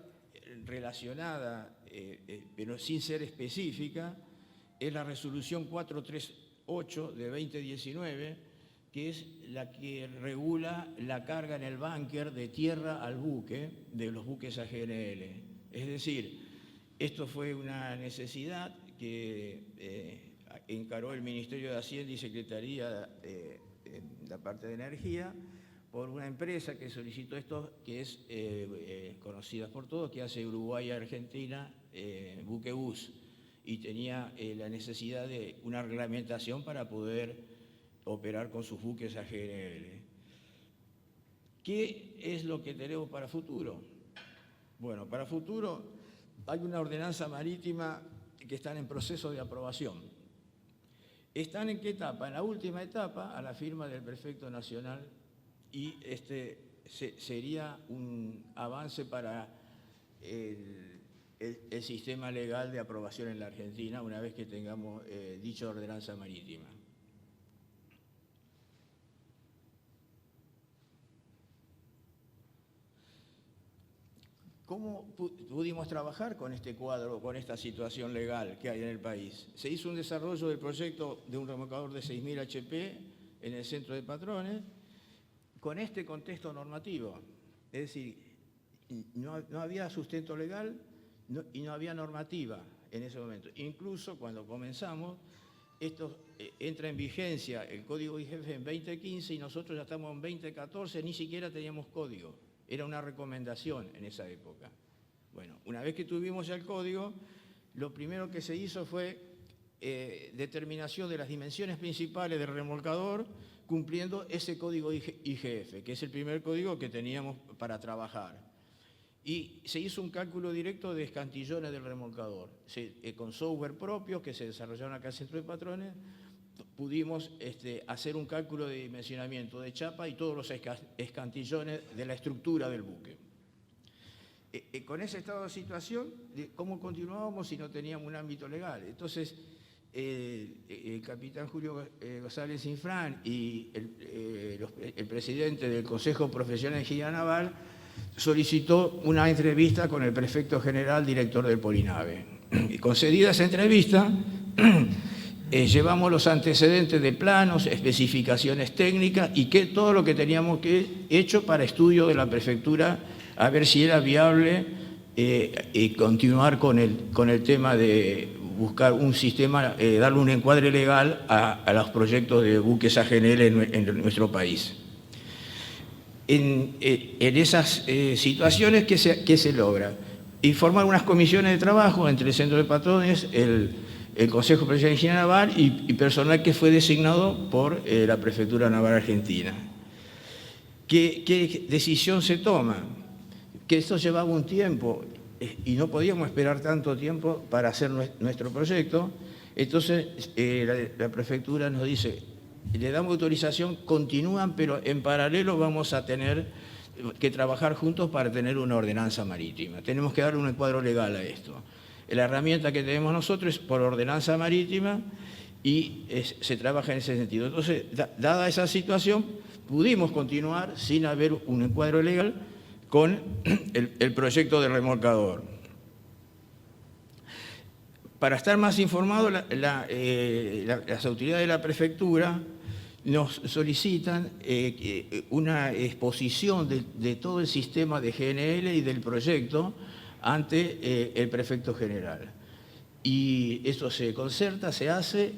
relacionada, pero sin ser específica, es la resolución 438 de 2019, que es la que regula la carga en el búnker de tierra al buque, de los buques a GNL. Es decir, esto fue una necesidad que encaró el Ministerio de Hacienda y Secretaría de la parte de Energía, por una empresa que solicitó esto, que es conocida por todos, que hace Uruguay y Argentina, Buquebus, y tenía la necesidad de una reglamentación para poder operar con sus buques a GNL. ¿Qué es lo que tenemos para futuro? Bueno, para futuro hay una ordenanza marítima que está en proceso de aprobación. ¿Están en qué etapa? En la última etapa, a la firma del prefecto nacional, y sería un avance para el sistema legal de aprobación en la Argentina una vez que tengamos dicha ordenanza marítima. ¿Cómo pudimos trabajar con este cuadro, con esta situación legal que hay en el país? Se hizo un desarrollo del proyecto de un remolcador de 6.000 HP en el centro de Patrones, con este contexto normativo. Es decir, no había sustento legal y no había normativa en ese momento. Incluso cuando comenzamos, esto entra en vigencia el Código IGF en 2015 y nosotros ya estamos en 2014, ni siquiera teníamos código. Era una recomendación en esa época. Bueno, una vez que tuvimos ya el código, lo primero que se hizo fue determinación de las dimensiones principales del remolcador, cumpliendo ese código IGF, que es el primer código que teníamos para trabajar. Y se hizo un cálculo directo de escantillones del remolcador. Con software propio que se desarrollaron acá en el Centro de Patrones, pudimos hacer un cálculo de dimensionamiento de chapa y todos los escantillones de la estructura del buque. Con ese estado de situación, ¿cómo continuábamos si no teníamos un ámbito legal? Entonces, el capitán Julio González Infran y el presidente del Consejo Profesional de Ingeniería Naval solicitó una entrevista con el prefecto general, director del Polinave. Y concedida esa entrevista, llevamos los antecedentes de planos, especificaciones técnicas y todo lo que teníamos hecho para estudio de la prefectura, a ver si era viable continuar con el tema de buscar un sistema, darle un encuadre legal a los proyectos de buques a GNL en nuestro país. En esas situaciones, ¿qué se logra? Y formar unas comisiones de trabajo entre el Centro de Patrones, el Consejo Profesional de Ingeniería Naval y personal que fue designado por la Prefectura Naval Argentina. ¿Qué decisión se toma? Que esto llevaba un tiempo y no podíamos esperar tanto tiempo para hacer nuestro proyecto. Entonces la Prefectura nos dice, le damos autorización, continúan, pero en paralelo vamos a tener que trabajar juntos para tener una ordenanza marítima. Tenemos que darle un encuadro legal a esto. La herramienta que tenemos nosotros es por ordenanza marítima y se trabaja en ese sentido. Entonces, dada esa situación, pudimos continuar sin haber un encuadro legal con el proyecto de remolcador. Para estar más informados, las autoridades de la prefectura nos solicitan una exposición de todo el sistema de GNL y del proyecto ante el prefecto general. Y esto se concerta, se hace,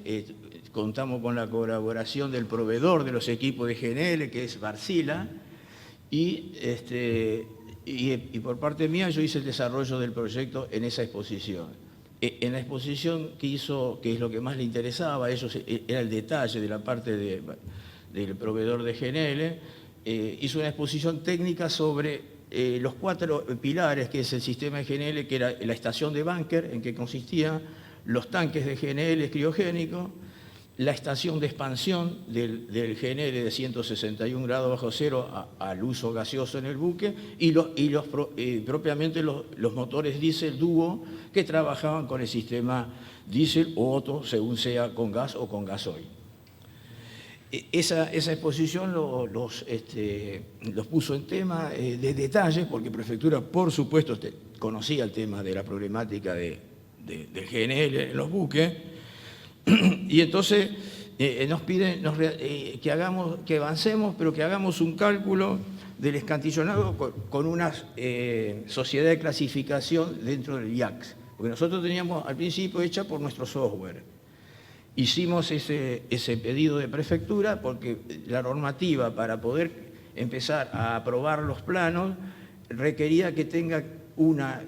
contamos con la colaboración del proveedor de los equipos de GNL, que es Barcila, y por parte mía yo hice el desarrollo del proyecto en esa exposición. En la exposición que hizo, que es lo que más le interesaba a ellos, era el detalle de la parte del proveedor de GNL, hizo una exposición técnica sobre los 4 pilares que es el sistema de GNL, que era la estación de búnker, en que consistía los tanques de GNL criogénico, la estación de expansión del GNL de 161 grados bajo cero al uso gaseoso en el buque y propiamente los motores diésel dúo que trabajaban con el sistema diésel o Otto, según sea con gas o con gasoil. Esa exposición los puso en tema de detalle, porque Prefectura, por supuesto, conocía el tema de la problemática del GNL en los buques. Y entonces nos piden que avancemos, pero que hagamos un cálculo del escantillonado con una sociedad de clasificación dentro del IACS. Porque nosotros teníamos al principio hecha por nuestro software. Hicimos ese pedido de prefectura porque la normativa para poder empezar a aprobar los planos requería que tenga una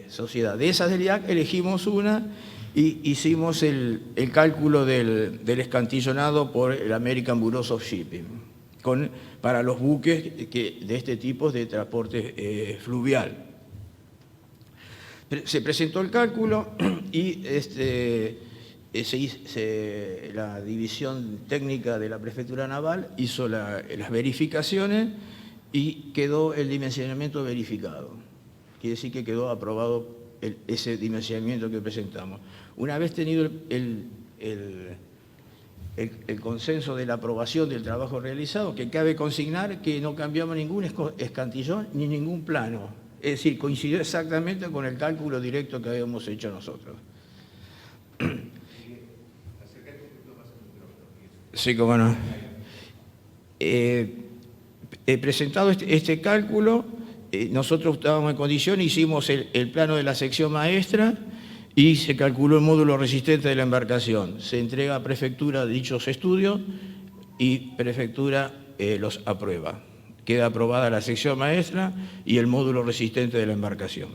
sociedad. De esas del IAC elegimos una y hicimos el cálculo del escantillonado por el American Bureau of Shipping, para los buques de este tipo de transporte fluvial. Se presentó el cálculo y la división técnica de la Prefectura Naval hizo las verificaciones y quedó el dimensionamiento verificado. Quiere decir que quedó aprobado ese dimensionamiento que presentamos. Una vez tenido el consenso de la aprobación del trabajo realizado, que cabe consignar que no cambiamos ningún escantillón ni ningún plano. Es decir, coincidió exactamente con el cálculo directo que habíamos hecho nosotros. Sí, cómo no. Presentado este cálculo, nosotros estábamos en condición, hicimos el plano de la sección maestra y se calculó el módulo resistente de la embarcación. Se entrega a Prefectura dichos estudios y Prefectura los aprueba. Queda aprobada la sección maestra y el módulo resistente de la embarcación.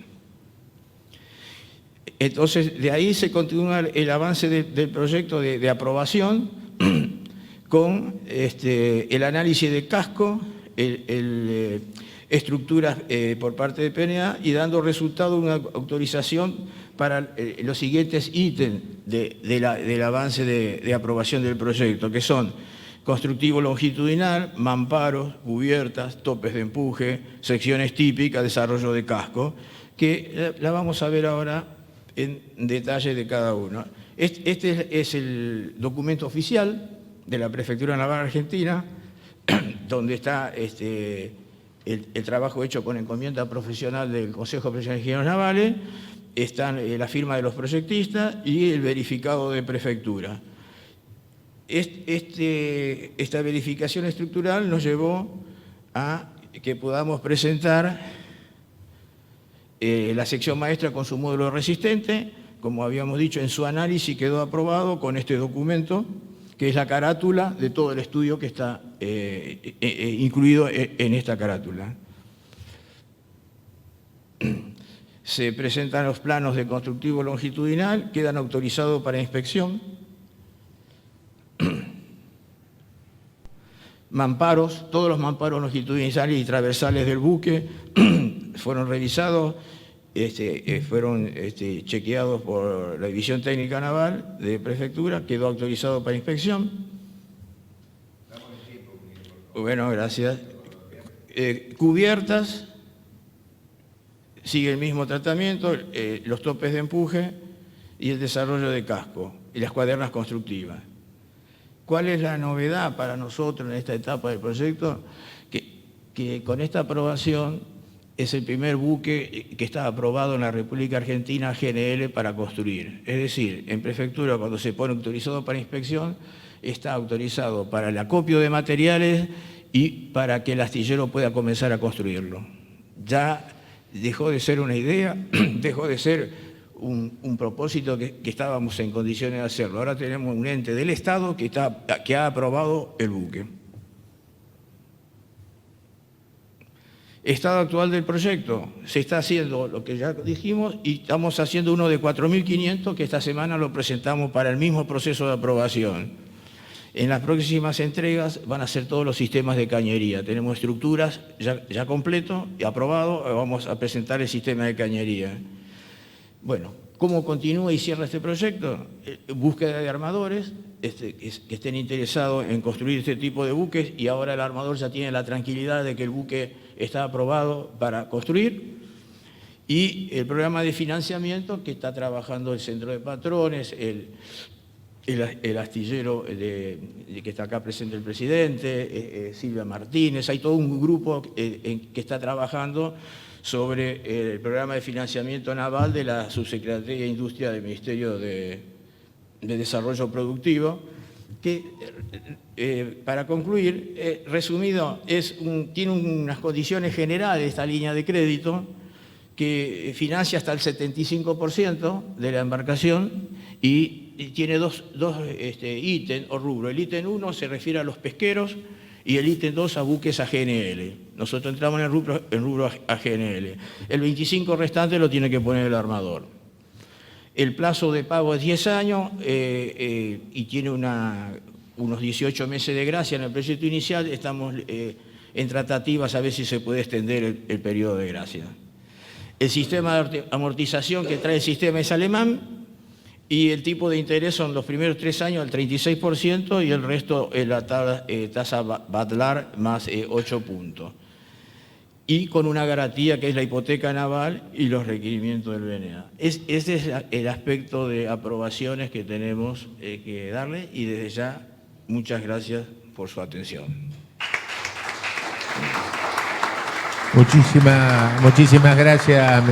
Entonces, de ahí se continúa el avance del proyecto de aprobación con el análisis de casco, estructuras por parte de PNA y dando resultado una autorización para los siguientes ítems del avance de aprobación del proyecto, que son constructivo longitudinal, mamparos, cubiertas, topes de empuje, secciones típicas, desarrollo de casco, que la vamos a ver ahora en detalle de cada uno. Este es el documento oficial de la Prefectura Naval Argentina, donde está el trabajo hecho con encomienda profesional del Consejo Profesional de Ingenieros Navales, están la firma de los proyectistas y el verificado de Prefectura. Esta verificación estructural nos llevó a que podamos presentar la sección maestra con su módulo resistente. Como habíamos dicho, en su análisis quedó aprobado con este documento, que es la carátula de todo el estudio que está incluido en esta carátula. Se presentan los planos de constructivo longitudinal, quedan autorizados para inspección. Mamparos, todos los mamparos longitudinales y transversales del buque fueron revisados, fueron chequeados por la División Técnica Naval de Prefectura, quedó autorizado para inspección. Bueno, gracias. Cubiertas, sigue el mismo tratamiento, los topes de empuje y el desarrollo de casco y las cuadernas constructivas. ¿Cuál es la novedad para nosotros en esta etapa del proyecto? Que con esta aprobación es el primer buque que está aprobado en la República Argentina GNL para construir. Es decir, en prefectura, cuando se pone autorizado para inspección, está autorizado para el acopio de materiales y para que el astillero pueda comenzar a construirlo. Ya dejó de ser una idea, dejó de ser un propósito que estábamos en condiciones de hacerlo. Ahora tenemos un ente del Estado que ha aprobado el buque. Estado actual del proyecto. Se está haciendo lo que ya dijimos y estamos haciendo uno de 4.500 que esta semana lo presentamos para el mismo proceso de aprobación. En las próximas entregas van a ser todos los sistemas de cañería. Tenemos estructuras ya completo y aprobado. Vamos a presentar el sistema de cañería. Bueno, ¿cómo continúa y cierra este proyecto? Búsqueda de armadores que estén interesados en construir este tipo de buques y ahora el armador ya tiene la tranquilidad de que el buque está aprobado para construir. Y el programa de financiamiento que está trabajando el Centro de Patrones, el astillero que está acá presente el presidente, Silvia Martínez, hay todo un grupo que está trabajando sobre el programa de financiamiento naval de la Subsecretaría de Industria del Ministerio de Desarrollo Productivo, que, para concluir, resumido, tiene unas condiciones generales esta línea de crédito que financia hasta el 75% de la embarcación y tiene dos ítems o rubros. El ítem 1 se refiere a los pesqueros y el ítem 2 a buques AGNL. Nosotros entramos en el rubro AGNL. El 25% restante lo tiene que poner el armador. El plazo de pago es 10 años y tiene unos 18 meses de gracia en el proyecto inicial. Estamos en tratativas a ver si se puede extender el periodo de gracia. El sistema de amortización que trae el sistema es alemán y el tipo de interés son los primeros 3 años al 36% y el resto es la tasa Badlar más 8 puntos. Y con una garantía que es la hipoteca naval y los requerimientos del BNA. Ese es el aspecto de aprobaciones que tenemos que darle y desde ya muchas gracias por su atención.
Muchísimas gracias,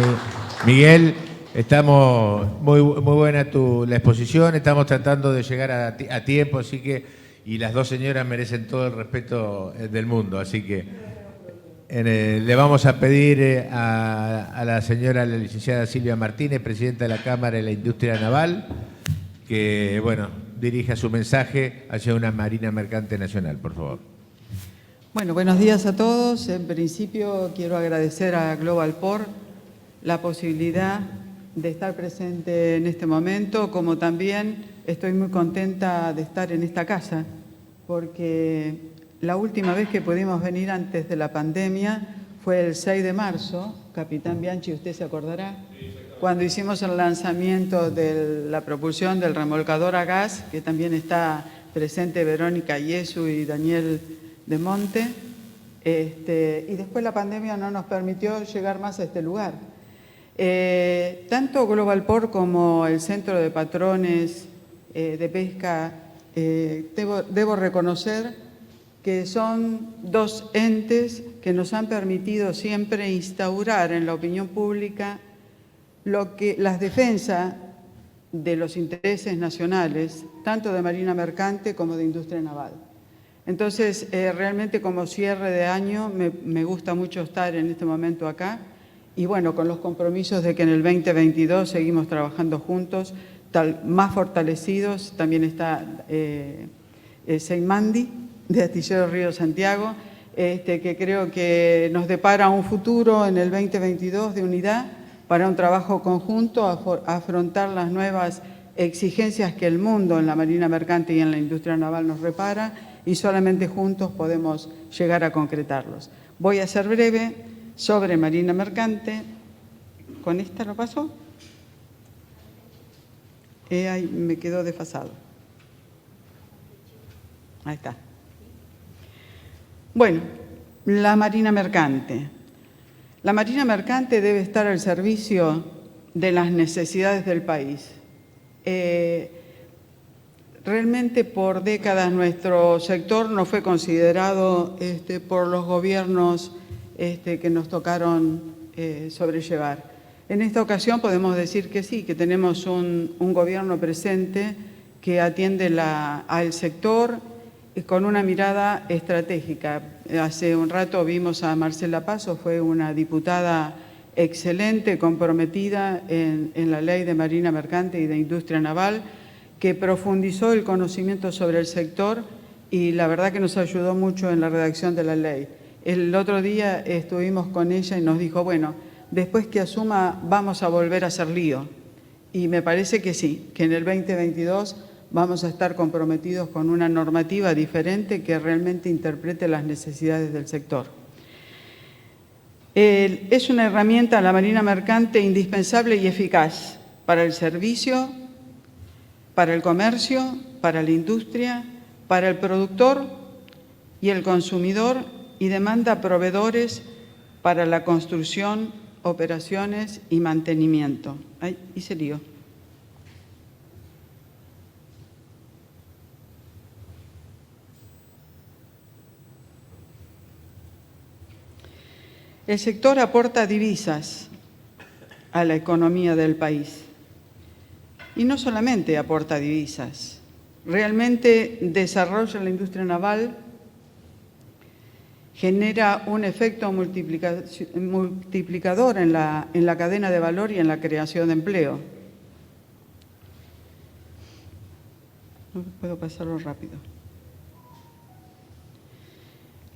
Miguel. Estamos muy buena la exposición, estamos tratando de llegar a tiempo, así que, y las dos señoras merecen todo el respeto del mundo, así que le vamos a pedir a la licenciada Silvia Martínez, presidenta de la Cámara de la Industria Naval, que, bueno, dirija su mensaje hacia una Marina Mercante Nacional, por favor.
Bueno, buenos días a todos. En principio quiero agradecer a Global Port la posibilidad de estar presente en este momento, como también estoy muy contenta de estar en esta casa, porque la última vez que pudimos venir antes de la pandemia fue el 6 de marzo, Capitán Bianchi, usted se acordará, cuando hicimos el lanzamiento de la propulsión del remolcador a gas, que también está presente Verónica Yesu y Daniel de Monte, y después la pandemia no nos permitió llegar más a este lugar. Tanto Global Port como el Centro de Patrones de Pesca, debo reconocer que son dos entes que nos han permitido siempre instaurar en la opinión pública las defensas de los intereses nacionales, tanto de Marina Mercante como de Industria Naval. Entonces, realmente como cierre de año me gusta mucho estar en este momento acá y bueno, con los compromisos de que en el 2022 seguimos trabajando juntos, más fortalecidos. También está Seimandi, de Astillero Río Santiago, que creo que nos depara un futuro en el 2022 de unidad para un trabajo conjunto, a afrontar las nuevas exigencias que el mundo en la Marina Mercante y en la industria naval nos repara, y solamente juntos podemos llegar a concretarlos. Voy a ser breve sobre Marina Mercante. ¿Con esta lo paso? Ahí me quedó desfasado. Ahí está. Bueno, la Marina Mercante. La Marina Mercante debe estar al servicio de las necesidades del país. Realmente por décadas nuestro sector no fue considerado por los gobiernos que nos tocaron sobrellevar. En esta ocasión podemos decir que sí, que tenemos un gobierno presente que atiende al sector con una mirada estratégica. Hace un rato vimos a Marcela Paso, fue una diputada excelente, comprometida en la Ley de Marina Mercante y de Industria Naval, que profundizó el conocimiento sobre el sector y la verdad que nos ayudó mucho en la redacción de la ley. El otro día estuvimos con ella y nos dijo, bueno, después que asuma vamos a volver a hacer lío. Y me parece que sí, que en el 2022 vamos a estar comprometidos con una normativa diferente que realmente interprete las necesidades del sector. Es una herramienta, la Marina Mercante, indispensable y eficaz para el servicio, para el comercio, para la industria, para el productor y el consumidor, y demanda proveedores para la construcción, operaciones y mantenimiento. Ay, hice lío. El sector aporta divisas a la economía del país. Y no solamente aporta divisas, realmente desarrolla la industria naval, genera un efecto multiplicador en la cadena de valor y en la creación de empleo. No puedo pasarlo rápido.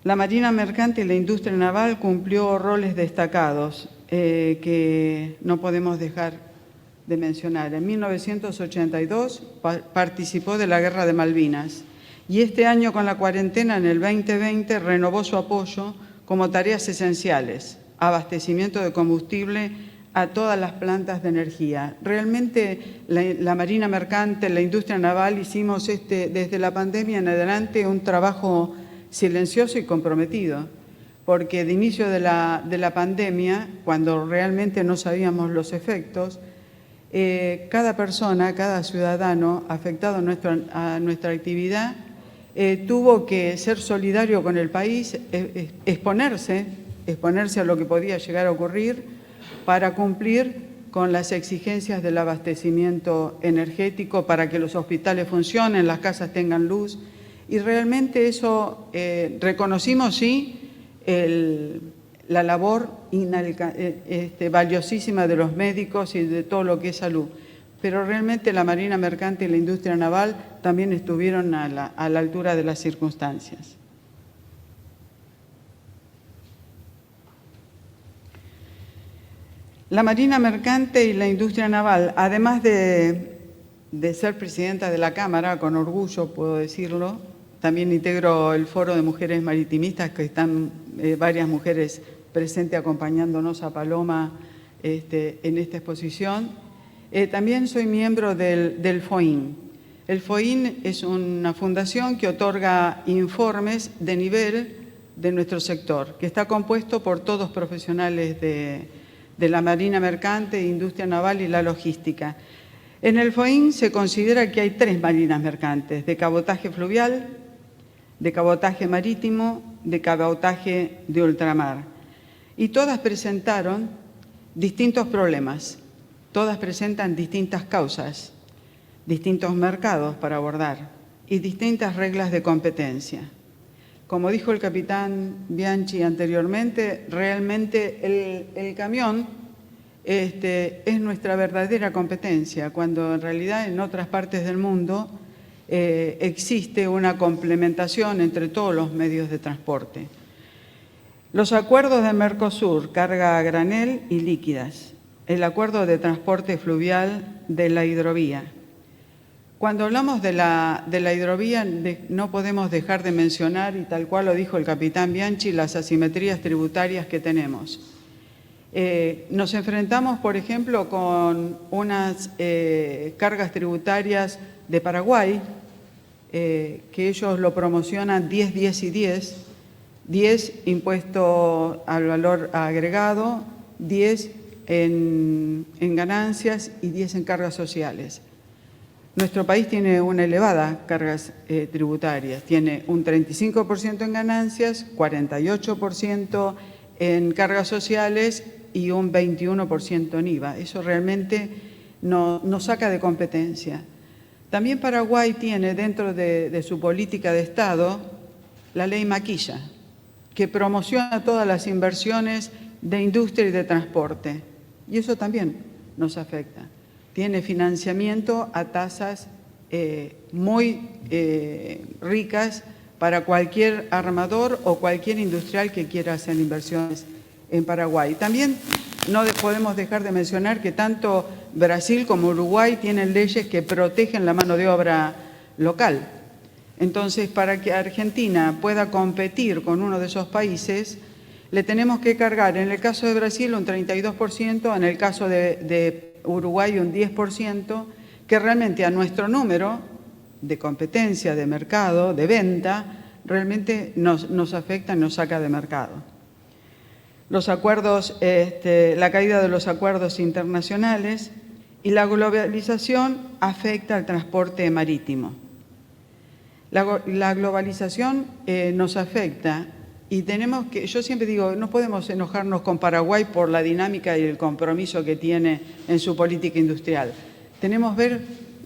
La Marina Mercante y la industria naval cumplió roles destacados que no podemos dejar de mencionar. En 1982 participó de la Guerra de Malvinas y este año, con la cuarentena en el 2020, renovó su apoyo como tareas esenciales, abastecimiento de combustible a todas las plantas de energía. Realmente la Marina Mercante, la industria naval, hicimos desde la pandemia en adelante un trabajo silencioso y comprometido, porque de inicio de la pandemia, cuando realmente no sabíamos los efectos, cada persona, cada ciudadano afectado a nuestra actividad tuvo que ser solidario con el país, exponerse a lo que podía llegar a ocurrir para cumplir con las exigencias del abastecimiento energético, para que los hospitales funcionen, las casas tengan luz. Y realmente eso reconocimos, sí, la labor valiosísima de los médicos y de todo lo que es salud. Pero realmente la Marina Mercante y la industria naval también estuvieron a la altura de las circunstancias. La Marina Mercante y la industria naval, además de ser presidenta de la Cámara, con orgullo puedo decirlo, también integro el Foro de Mujeres Maritimistas, que están varias mujeres presentes acompañándonos a Paloma en esta exposición. También soy miembro del FOIN. El FOIN es una fundación que otorga informes de nivel de nuestro sector, que está compuesto por todos profesionales de la Marina Mercante, Industria Naval y la logística. En el FOIN se considera que hay 3 marinas mercantes: de cabotaje fluvial, de cabotaje marítimo, de cabotaje de ultramar. Y todas presentaron distintos problemas, todas presentan distintas causas, distintos mercados para abordar y distintas reglas de competencia. Como dijo el capitán Bianchi anteriormente, realmente el camión es nuestra verdadera competencia, cuando en realidad en otras partes del mundo existe una complementación entre todos los medios de transporte. Los acuerdos de Mercosur, carga a granel y líquidas. El acuerdo de transporte fluvial de la hidrovía. Cuando hablamos de la hidrovía, no podemos dejar de mencionar, y tal cual lo dijo el capitán Bianchi, las asimetrías tributarias que tenemos. Nos enfrentamos, por ejemplo, con unas cargas tributarias de Paraguay, que ellos lo promocionan 10, 10 y 10. 10 impuesto al valor agregado, 10 en ganancias y 10 en cargas sociales. nuestro país tiene una elevada cargas tributarias. Tiene un 35% en ganancias, 48% en cargas sociales y un 21% en IVA. Eso realmente nos saca de competencia. También Paraguay tiene dentro de su política de Estado la ley Maquilla, que promociona todas las inversiones de industria y de transporte. Y eso también nos afecta. Tiene financiamiento a tasas muy ricas para cualquier armador o cualquier industrial que quiera hacer inversiones en Paraguay. También no podemos dejar de mencionar que tanto Brasil como Uruguay tienen leyes que protegen la mano de obra local. Entonces, para que Argentina pueda competir con uno de esos países, le tenemos que cargar, en el caso de Brasil, un 32%, en el caso de Uruguay, un 10%, que realmente a nuestro número de competencia, de mercado, de venta, realmente nos afecta y nos saca de mercado. Los acuerdos, la caída de los acuerdos internacionales y la globalización afecta al transporte marítimo. La globalización nos afecta y tenemos que, yo siempre digo, no podemos enojarnos con Paraguay por la dinámica y el compromiso que tiene en su política industrial. Tenemos que ver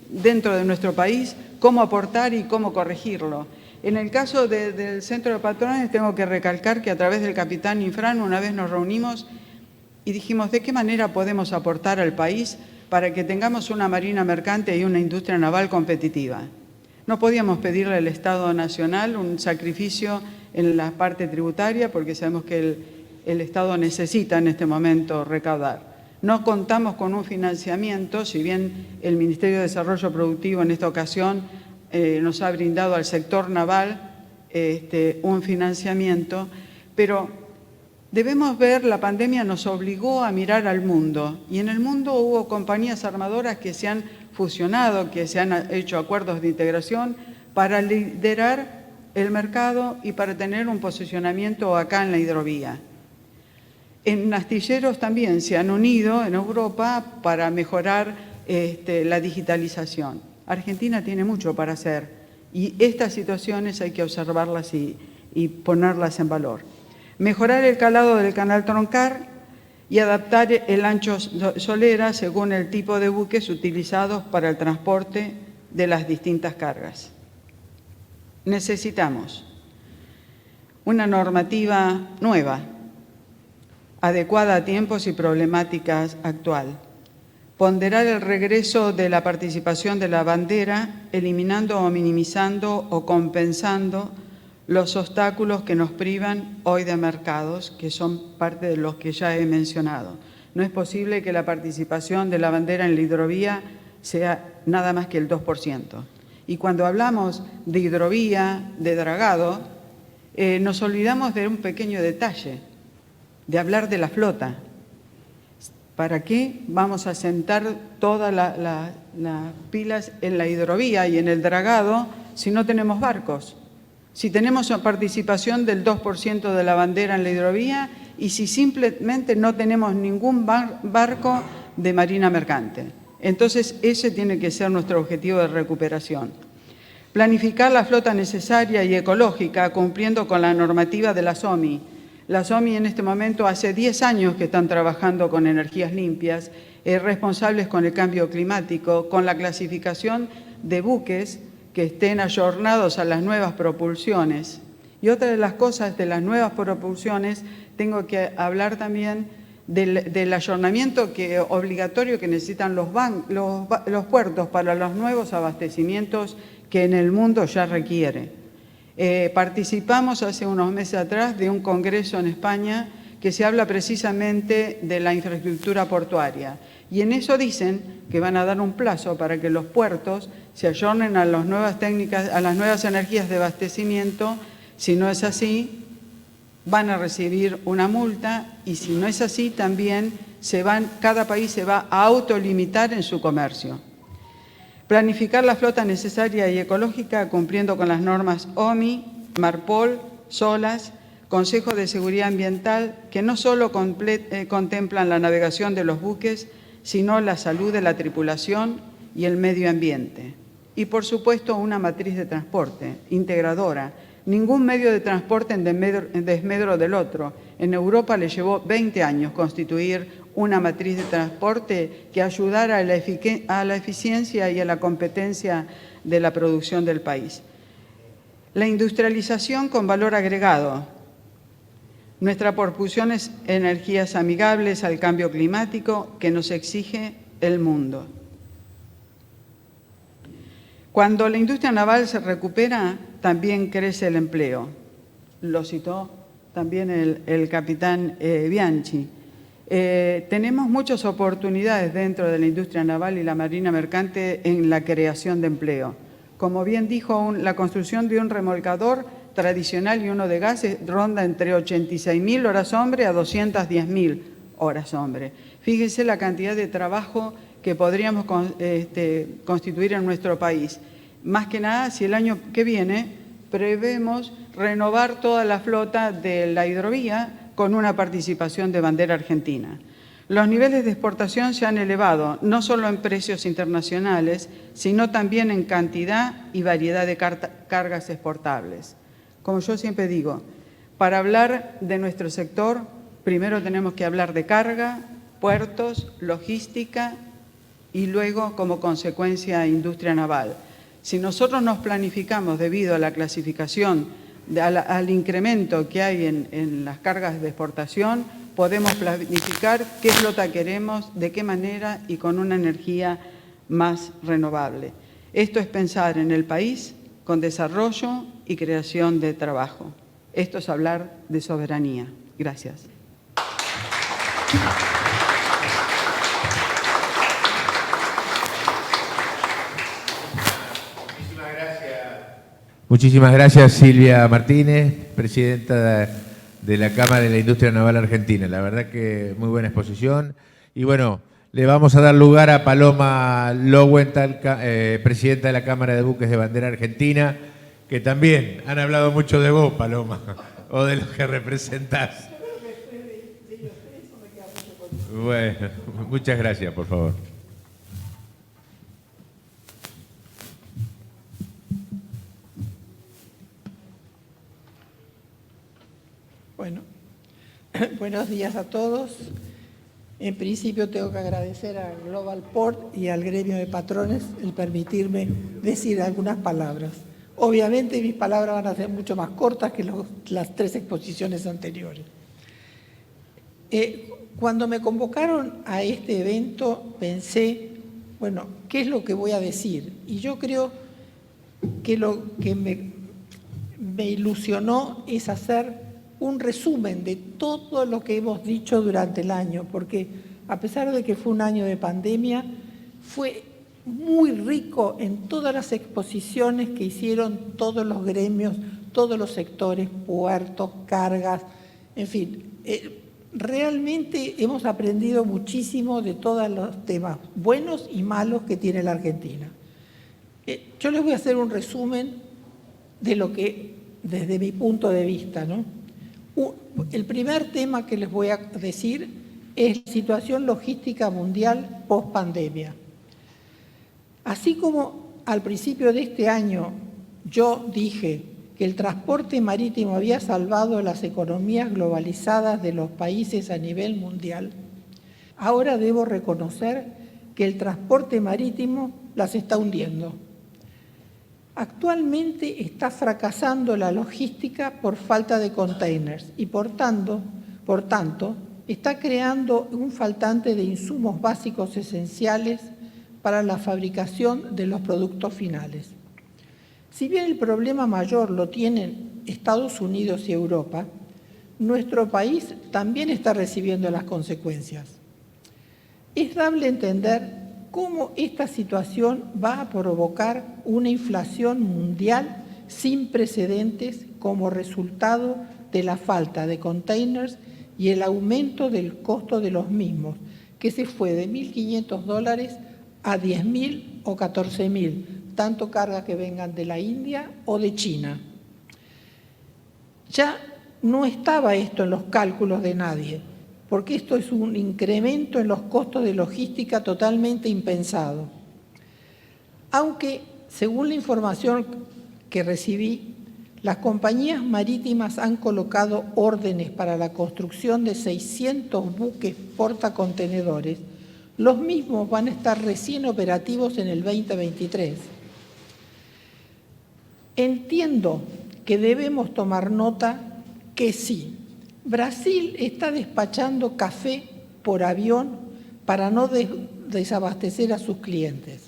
dentro de nuestro país cómo aportar y cómo corregirlo. En el caso del Centro de Patrones tengo que recalcar que a través del capitán Infran una vez nos reunimos y dijimos de qué manera podemos aportar al país para que tengamos una marina mercante y una industria naval competitiva. No podíamos pedirle al Estado Nacional un sacrificio en la parte tributaria porque sabemos que el Estado necesita en este momento recaudar. No contamos con un financiamiento, si bien el Ministerio de Desarrollo Productivo en esta ocasión nos ha brindado al sector naval un financiamiento, pero debemos ver, la pandemia nos obligó a mirar al mundo y en el mundo hubo compañías armadoras que se han fusionado, que se han hecho acuerdos de integración para liderar el mercado y para tener un posicionamiento acá en la hidrovía. En astilleros también se han unido en Europa para mejorar la digitalización. Argentina tiene mucho para hacer y estas situaciones hay que observarlas y ponerlas en valor. Mejorar el calado del canal troncal y adaptar el ancho solera según el tipo de buques utilizados para el transporte de las distintas cargas. Necesitamos una normativa nueva, adecuada a tiempos y problemáticas actuales. Ponderar el regreso de la participación de la bandera, eliminando o minimizando o compensando los obstáculos que nos privan hoy de mercados, que son parte de los que ya he mencionado. No es posible que la participación de la bandera en la hidrovía sea nada más que el 2%. Y cuando hablamos de hidrovía, de dragado, nos olvidamos de un pequeño detalle, de hablar de la flota. ¿Para qué vamos a sentar todas las pilas en la hidrovía y en el dragado si no tenemos barcos? Si tenemos participación del 2% de la bandera en la hidrovía y si simplemente no tenemos ningún barco de marina mercante. Entonces, ese tiene que ser nuestro objetivo de recuperación. Planificar la flota necesaria y ecológica cumpliendo con la normativa de la SOMI. La SOMI en este momento hace 10 años que están trabajando con energías limpias, responsables con el cambio climático, con la clasificación de buques que estén ayornados a las nuevas propulsiones. Y otra de las cosas de las nuevas propulsiones, tengo que hablar también del ayornamiento obligatorio que necesitan los puertos para los nuevos abastecimientos que en el mundo ya requiere. Participamos hace unos meses atrás de un congreso en España que se habla precisamente de la infraestructura portuaria. Y en eso dicen que van a dar un plazo para que los puertos se ayornen a las nuevas técnicas, a las nuevas energías de abastecimiento. Si no es así, van a recibir una multa y si no es así, también cada país se va a autolimitar en su comercio. Planificar la flota necesaria y ecológica cumpliendo con las normas OMI, MARPOL, SOLAS, Consejo de Seguridad Ambiental, que no solo contemplan la navegación de los buques, sino la salud de la tripulación y el medio ambiente. y, por supuesto, una matriz de transporte integradora. Ningún medio de transporte en desmedro del otro. En Europa le llevó 20 años constituir una matriz de transporte que ayudara a la eficiencia y a la competencia de la producción del país. La industrialización con valor agregado. Nuestra propulsión es energías amigables al cambio climático que nos exige el mundo. Cuando la industria naval se recupera, también crece el empleo. Lo citó también el capitán Bianchi. Tenemos muchas oportunidades dentro de la industria naval y la marina mercante en la creación de empleo. Como bien dijo, la construcción de un remolcador tradicional y uno de gas ronda entre 86.000 horas hombre a 210.000 horas hombre. Fíjese la cantidad de trabajo que podríamos constituir en nuestro país. Más que nada, si el año que viene prevemos renovar toda la flota de la hidrovía con una participación de bandera argentina. Los niveles de exportación se han elevado, no solo en precios internacionales, sino también en cantidad y variedad de cargas exportables. Como yo siempre digo, para hablar de nuestro sector, primero tenemos que hablar de carga, puertos, logística y luego, como consecuencia, industria naval. Si nosotros nos planificamos debido a la clasificación, al incremento que hay en las cargas de exportación, podemos planificar qué flota queremos, de qué manera y con una energía más renovable. Esto es pensar en el país con desarrollo y creación de trabajo. Esto es hablar de soberanía. Gracias.
Muchísimas gracias, Silvia Martínez, presidenta de la Cámara de la Industria Naval Argentina. La verdad que muy buena exposición. Y bueno, le vamos a dar lugar a Paloma Lowenthal, presidenta de la Cámara de Buques de Bandera Argentina, que también han hablado mucho de vos, Paloma, o de lo que representás. Bueno, muchas gracias, por favor.
Bueno, buenos días a todos. En principio tengo que agradecer a Global Port y al gremio de patrones el permitirme decir algunas palabras. Obviamente mis palabras van a ser mucho más cortas que las 3 exposiciones anteriores. Cuando me convocaron a este evento pensé, bueno, ¿qué es lo que voy a decir? Y yo creo que lo que me ilusionó es hacer un resumen de todo lo que hemos dicho durante el año, porque a pesar de que fue un año de pandemia, fue muy rico en todas las exposiciones que hicieron todos los gremios, todos los sectores, puertos, cargas, en fin. Realmente hemos aprendido muchísimo de todos los temas buenos y malos que tiene la Argentina. Yo les voy a hacer un resumen de lo que, desde mi punto de vista, ¿no? El primer tema que les voy a decir es la situación logística mundial post-pandemia. Así como al principio de este año yo dije que el transporte marítimo había salvado las economías globalizadas de los países a nivel mundial, ahora debo reconocer que el transporte marítimo las está hundiendo. Actualmente está fracasando la logística por falta de containers y por tanto, está creando un faltante de insumos básicos esenciales para la fabricación de los productos finales. Si bien el problema mayor lo tienen Estados Unidos y Europa, nuestro país también está recibiendo las consecuencias. Es dable entender cómo esta situación va a provocar una inflación mundial sin precedentes como resultado de la falta de containers y el aumento del costo de los mismos, que se fue de $1.500 a 10.000 o 14.000, tanto cargas que vengan de la India o de China. Ya no estaba esto en los cálculos de nadie, porque esto es un incremento en los costos de logística totalmente impensado. Aunque según la información que recibí, las compañías marítimas han colocado órdenes para la construcción de 600 buques portacontenedores. Los mismos van a estar recién operativos en el 2023. Entiendo que debemos tomar nota que sí, Brasil está despachando café por avión para no desabastecer a sus clientes.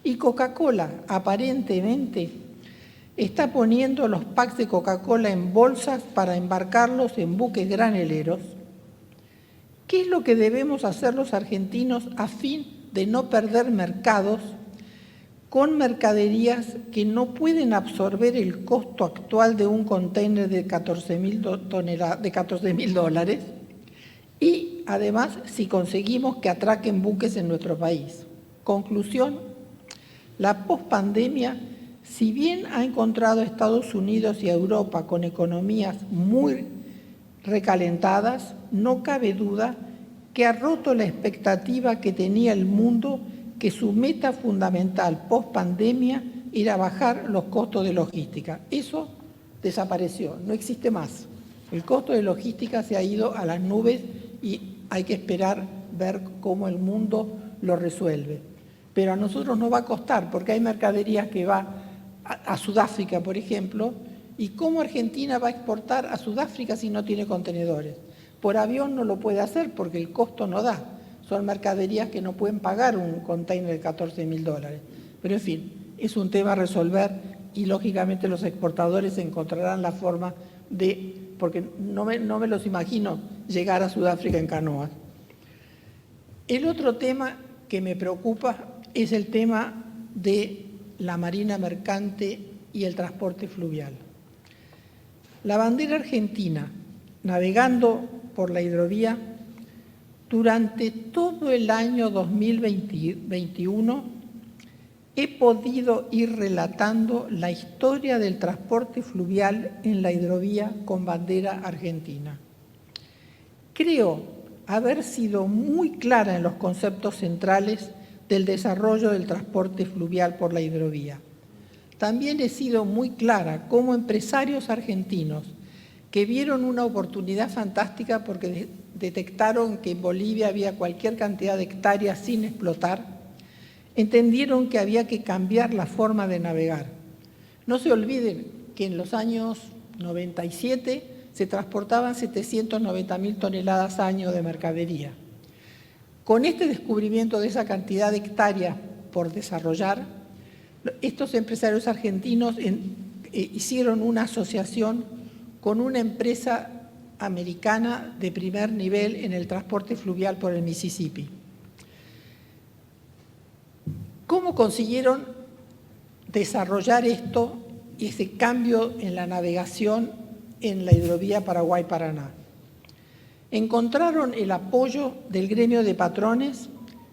Y Coca-Cola, aparentemente, está poniendo los packs de Coca-Cola en bolsas para embarcarlos en buques graneleros. ¿Qué es lo que debemos hacer los argentinos a fin de no perder mercados con mercaderías que no pueden absorber el costo actual de un container de 14.000 dólares? Y además, si conseguimos que atraquen buques en nuestro país. Conclusión, la pospandemia, si bien ha encontrado a Estados Unidos y a Europa con economías muy recalentadas, no cabe duda que ha roto la expectativa que tenía el mundo que su meta fundamental post-pandemia era bajar los costos de logística. Eso desapareció, no existe más. El costo de logística se ha ido a las nubes y hay que esperar ver cómo el mundo lo resuelve. Pero a nosotros nos va a costar, porque hay mercaderías que va a Sudáfrica, por ejemplo, y cómo Argentina va a exportar a Sudáfrica si no tiene contenedores. Por avión no lo puede hacer porque el costo no da. Son mercaderías que no pueden pagar un container de 14.000 dólares. Pero en fin, es un tema a resolver y lógicamente los exportadores encontrarán la forma de, porque no me los imagino llegar a Sudáfrica en canoas. El otro tema que me preocupa es el tema de la marina mercante y el transporte fluvial. La bandera argentina, navegando por la hidrovía, durante todo el año 2021 he podido ir relatando la historia del transporte fluvial en la hidrovía con bandera argentina. Creo haber sido muy clara en los conceptos centrales del desarrollo del transporte fluvial por la hidrovía. También he sido muy clara como empresarios argentinos que vieron una oportunidad fantástica porque detectaron que en Bolivia había cualquier cantidad de hectáreas sin explotar, entendieron que había que cambiar la forma de navegar. No se olviden que en los años 97 se transportaban 790.000 toneladas año de mercadería. Con este descubrimiento de esa cantidad de hectáreas por desarrollar, estos empresarios argentinos hicieron una asociación con una empresa americana de primer nivel en el transporte fluvial por el Mississippi. ¿Cómo consiguieron desarrollar esto y ese cambio en la navegación en la hidrovía Paraguay-Paraná? Encontraron el apoyo del gremio de patrones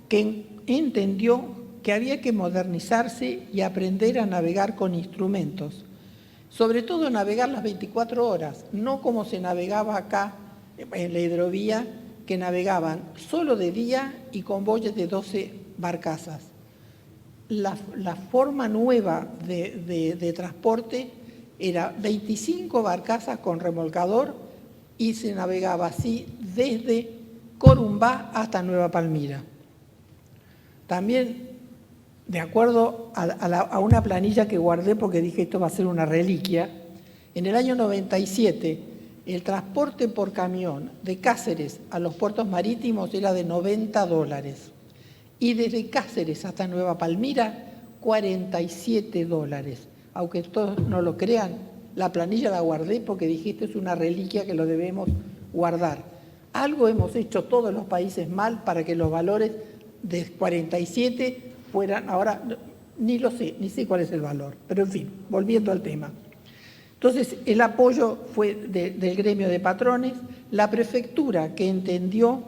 que entendió que había que modernizarse y aprender a navegar con instrumentos. Sobre todo navegar las 24 horas, no como se navegaba acá en la hidrovía, que navegaban solo de día y con boyes de 12 barcazas. La forma nueva de transporte era 25 barcazas con remolcador y se navegaba así desde Corumbá hasta Nueva Palmira. También, de acuerdo a una planilla que guardé porque dije esto va a ser una reliquia, en el año 97 el transporte por camión de Cáceres a los puertos marítimos era de $90 y desde Cáceres hasta Nueva Palmira $47. Aunque todos no lo crean, la planilla la guardé porque dije esto es una reliquia que lo debemos guardar. Algo hemos hecho todos los países mal para que los valores de 47 fueran, ahora ni lo sé, ni sé cuál es el valor, pero en fin, volviendo al tema. Entonces, el apoyo fue del gremio de patrones, la prefectura que entendió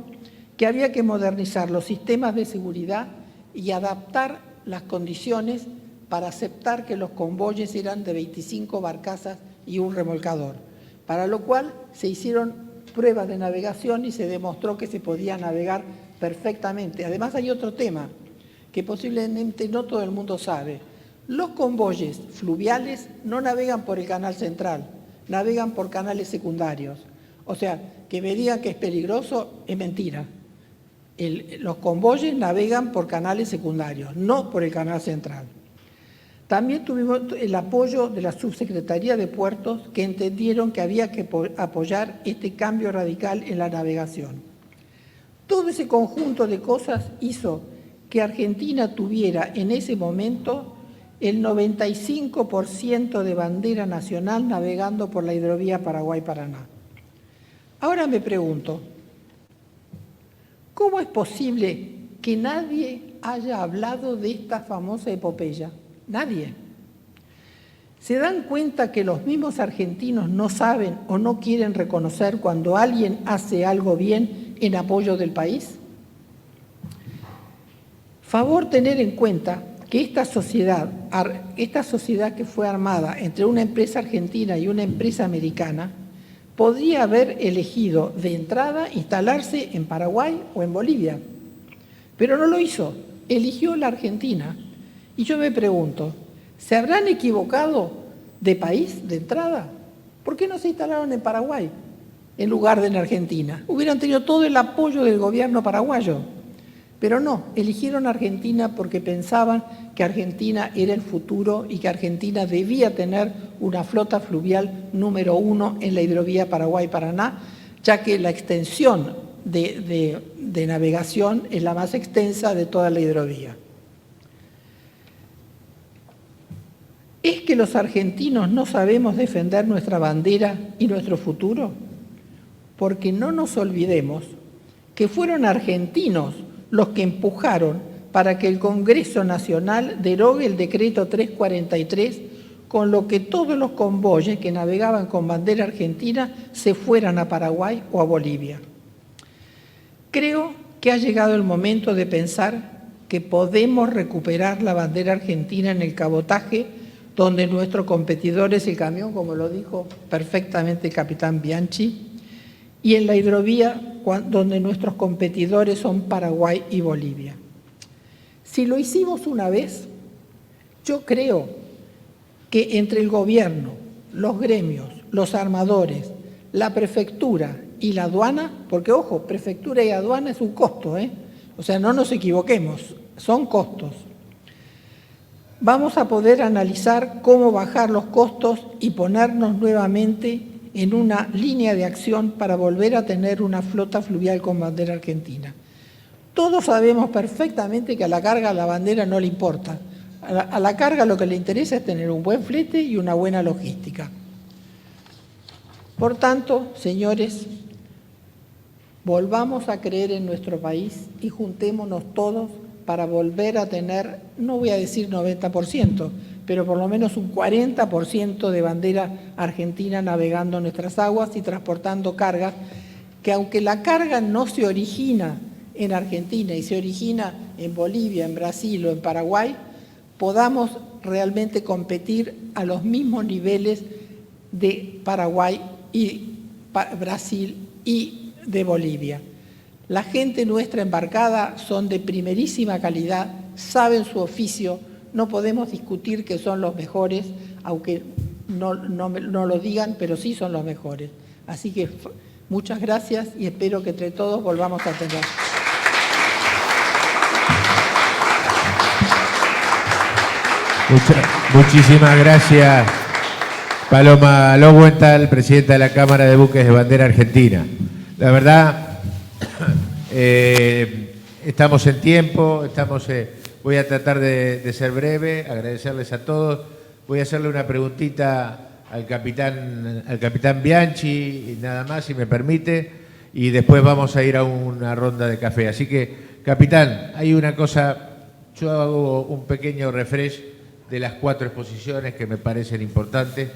que había que modernizar los sistemas de seguridad y adaptar las condiciones para aceptar que los convoyes eran de 25 barcazas y un remolcador, para lo cual se hicieron pruebas de navegación y se demostró que se podía navegar perfectamente. Además hay otro tema que posiblemente no todo el mundo sabe. Los convoyes fluviales no navegan por el canal central, navegan por canales secundarios. O sea, que me digan que es peligroso es mentira. Los convoyes navegan por canales secundarios, no por el canal central. También tuvimos el apoyo de la Subsecretaría de Puertos, que entendieron que había que apoyar este cambio radical en la navegación. Todo ese conjunto de cosas hizo que Argentina tuviera en ese momento el 95% de bandera nacional navegando por la hidrovía Paraguay-Paraná. Ahora me pregunto, ¿cómo es posible que nadie haya hablado de esta famosa epopeya? Nadie. ¿Se dan cuenta que los mismos argentinos no saben o no quieren reconocer cuando alguien hace algo bien en apoyo del país? Favor tener en cuenta que esta sociedad que fue armada entre una empresa argentina y una empresa americana podría haber elegido de entrada instalarse en Paraguay o en Bolivia, pero no lo hizo, eligió la Argentina. Y yo me pregunto, ¿se habrán equivocado de país de entrada? ¿Por qué no se instalaron en Paraguay en lugar de en Argentina? Hubieran tenido todo el apoyo del gobierno paraguayo, pero no, eligieron Argentina porque pensaban que Argentina era el futuro y que Argentina debía tener una flota fluvial número 1 en la hidrovía Paraguay-Paraná, ya que la extensión de navegación es la más extensa de toda la hidrovía. ¿Es que los argentinos no sabemos defender nuestra bandera y nuestro futuro? Porque no nos olvidemos que fueron argentinos los que empujaron para que el Congreso Nacional derogue el decreto 343, con lo que todos los convoyes que navegaban con bandera argentina se fueran a Paraguay o a Bolivia. Creo que ha llegado el momento de pensar que podemos recuperar la bandera argentina en el cabotaje, donde nuestro competidor es el camión, como lo dijo perfectamente el capitán Bianchi, y en la hidrovía, donde nuestros competidores son Paraguay y Bolivia. Si lo hicimos una vez, yo creo que entre el gobierno, los gremios, los armadores, la prefectura y la aduana, porque ojo, prefectura y aduana es un costo, o sea, no nos equivoquemos, son costos. Vamos a poder analizar cómo bajar los costos y ponernos nuevamente en una línea de acción para volver a tener una flota fluvial con bandera argentina. Todos sabemos perfectamente que a la carga la bandera no le importa. A la carga lo que le interesa es tener un buen flete y una buena logística. Por tanto, señores, volvamos a creer en nuestro país y juntémonos todos para volver a tener, no voy a decir 90%, pero por lo menos un 40% de bandera argentina navegando en nuestras aguas y transportando cargas, que aunque la carga no se origina en Argentina y se origina en Bolivia, en Brasil o en Paraguay, podamos realmente competir a los mismos niveles de Paraguay y Brasil y de Bolivia. La gente nuestra embarcada son de primerísima calidad, saben su oficio, no podemos discutir que son los mejores, aunque no lo digan, pero sí son los mejores. Así que muchas gracias y espero que entre todos volvamos a tener.
Muchísimas gracias, Paloma Lowenthal, presidenta de la Cámara de Buques de Bandera Argentina. La verdad, estamos en tiempo, voy a tratar de ser breve, agradecerles a todos. Voy a hacerle una preguntita al capitán Bianchi, y nada más, si me permite, y después vamos a ir a una ronda de café. Así que, capitán, hay una cosa, yo hago un pequeño refresh de las 4 exposiciones que me parecen importantes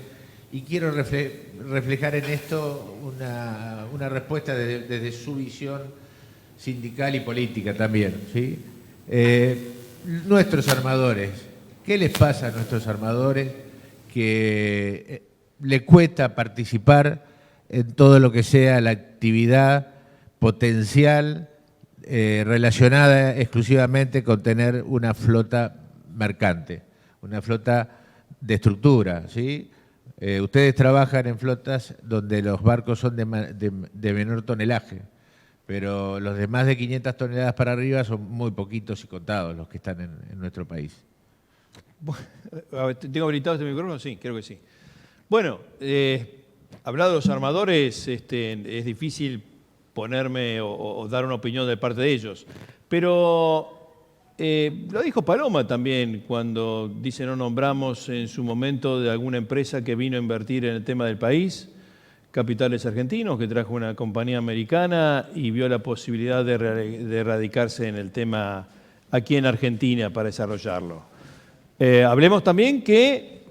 y quiero reflejar en esto una respuesta desde su visión sindical y política también, ¿sí? Nuestros armadores, ¿qué les pasa a nuestros armadores que le cuesta participar en todo lo que sea la actividad potencial relacionada exclusivamente con tener una flota mercante, una flota de estructura, ¿sí? Ustedes trabajan en flotas donde los barcos son de menor tonelaje, pero los de más de 500 toneladas para arriba son muy poquitos y contados los que están en nuestro país.
¿Tengo habilitado este micrófono? Sí, creo que sí. Bueno, hablar de los armadores es difícil ponerme o dar una opinión de parte de ellos, pero lo dijo Paloma también cuando dice no nombramos en su momento de alguna empresa que vino a invertir en el tema del país, Capitales Argentinos, que trajo una compañía americana y vio la posibilidad de radicarse en el tema aquí en Argentina para desarrollarlo. Hablemos también que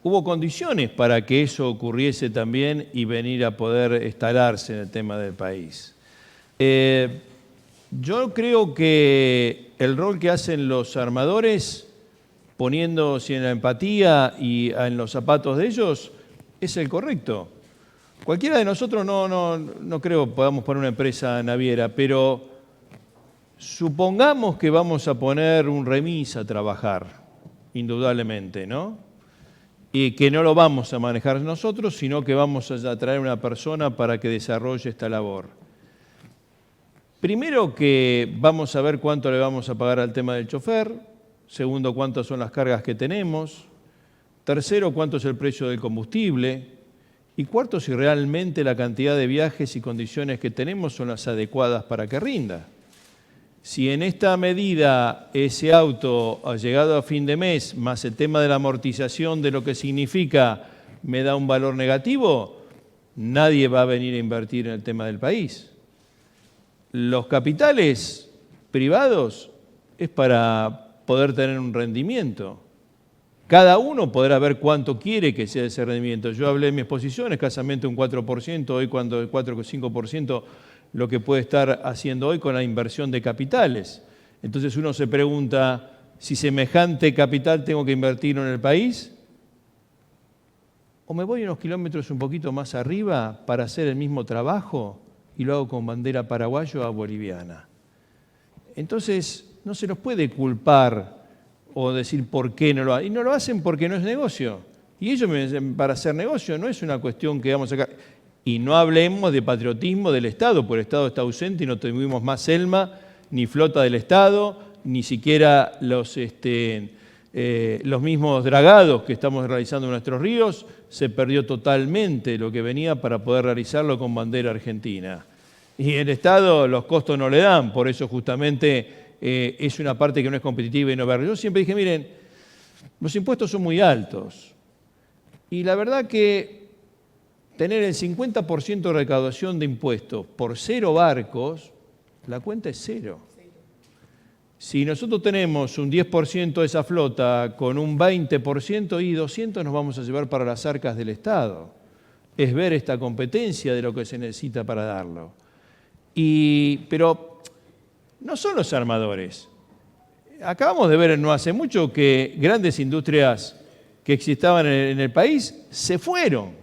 hubo condiciones para que eso ocurriese también y venir a poder instalarse en el tema del país. Yo creo que el rol que hacen los armadores, poniéndose en la empatía y en los zapatos de ellos, es el correcto. Cualquiera de nosotros no creo que podamos poner una empresa naviera, pero supongamos que vamos a poner un remis a trabajar, indudablemente, ¿no? Y que no lo vamos a manejar nosotros, sino que vamos a traer una persona para que desarrolle esta labor. Primero que vamos a ver cuánto le vamos a pagar al tema del chofer. Segundo, cuántas son las cargas que tenemos. Tercero, cuánto es el precio del combustible. Y cuarto, si realmente la cantidad de viajes y condiciones que tenemos son las adecuadas para que rinda. Si en esta medida ese auto ha llegado a fin de mes, más el tema de la amortización de lo que significa me da un valor negativo, nadie va a venir a invertir en el tema del país. Los capitales privados es para poder tener un rendimiento. Cada uno podrá ver cuánto quiere que sea ese rendimiento. Yo hablé en mi exposición, escasamente un 4%, hoy cuando el 4 o 5% lo que puede estar haciendo hoy con la inversión de capitales. Entonces uno se pregunta, si semejante capital tengo que invertirlo en el país, o me voy unos kilómetros un poquito más arriba para hacer el mismo trabajo y lo hago con bandera paraguaya o boliviana. Entonces no se los puede culpar o decir por qué no lo hacen. Y no lo hacen porque no es negocio. Y ellos para hacer negocio no es una cuestión que vamos a sacar. Y no hablemos de patriotismo del Estado, porque el Estado está ausente y no tuvimos más Selma, ni flota del Estado, ni siquiera los mismos dragados que estamos realizando en nuestros ríos. Se perdió totalmente lo que venía para poder realizarlo con bandera argentina. Y el Estado los costos no le dan, por eso justamente es una parte que no es competitiva y no verde. Yo siempre dije, miren, los impuestos son muy altos. Y la verdad que tener el 50% de recaudación de impuestos por 0 barcos, la cuenta es 0. Si nosotros tenemos un 10% de esa flota con un 20% y 200 nos vamos a llevar para las arcas del Estado. Es ver esta competencia de lo que se necesita para darlo. Pero no son los armadores. Acabamos de ver no hace mucho que grandes industrias que existaban en el país se fueron.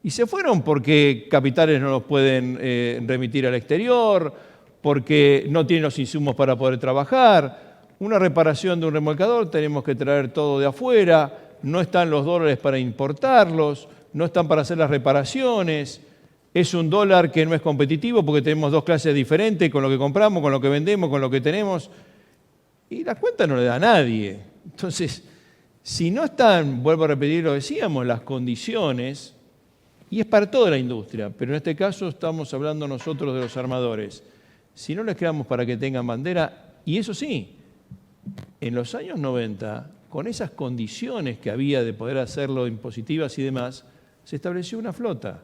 Y se fueron porque capitales no los pueden remitir al exterior, porque no tienen los insumos para poder trabajar. Una reparación de un remolcador tenemos que traer todo de afuera, no están los dólares para importarlos, no están para hacer las reparaciones. Es un dólar que no es competitivo porque tenemos dos clases diferentes con lo que compramos, con lo que vendemos, con lo que tenemos. Y la cuenta no le da a nadie. Entonces, si no están, vuelvo a repetir lo que decíamos, las condiciones, y es para toda la industria, pero en este caso estamos hablando nosotros de los armadores. Si no les creamos para que tengan bandera, y eso sí, en los años 90, con esas condiciones que había de poder hacerlo impositivas y demás, se estableció una flota.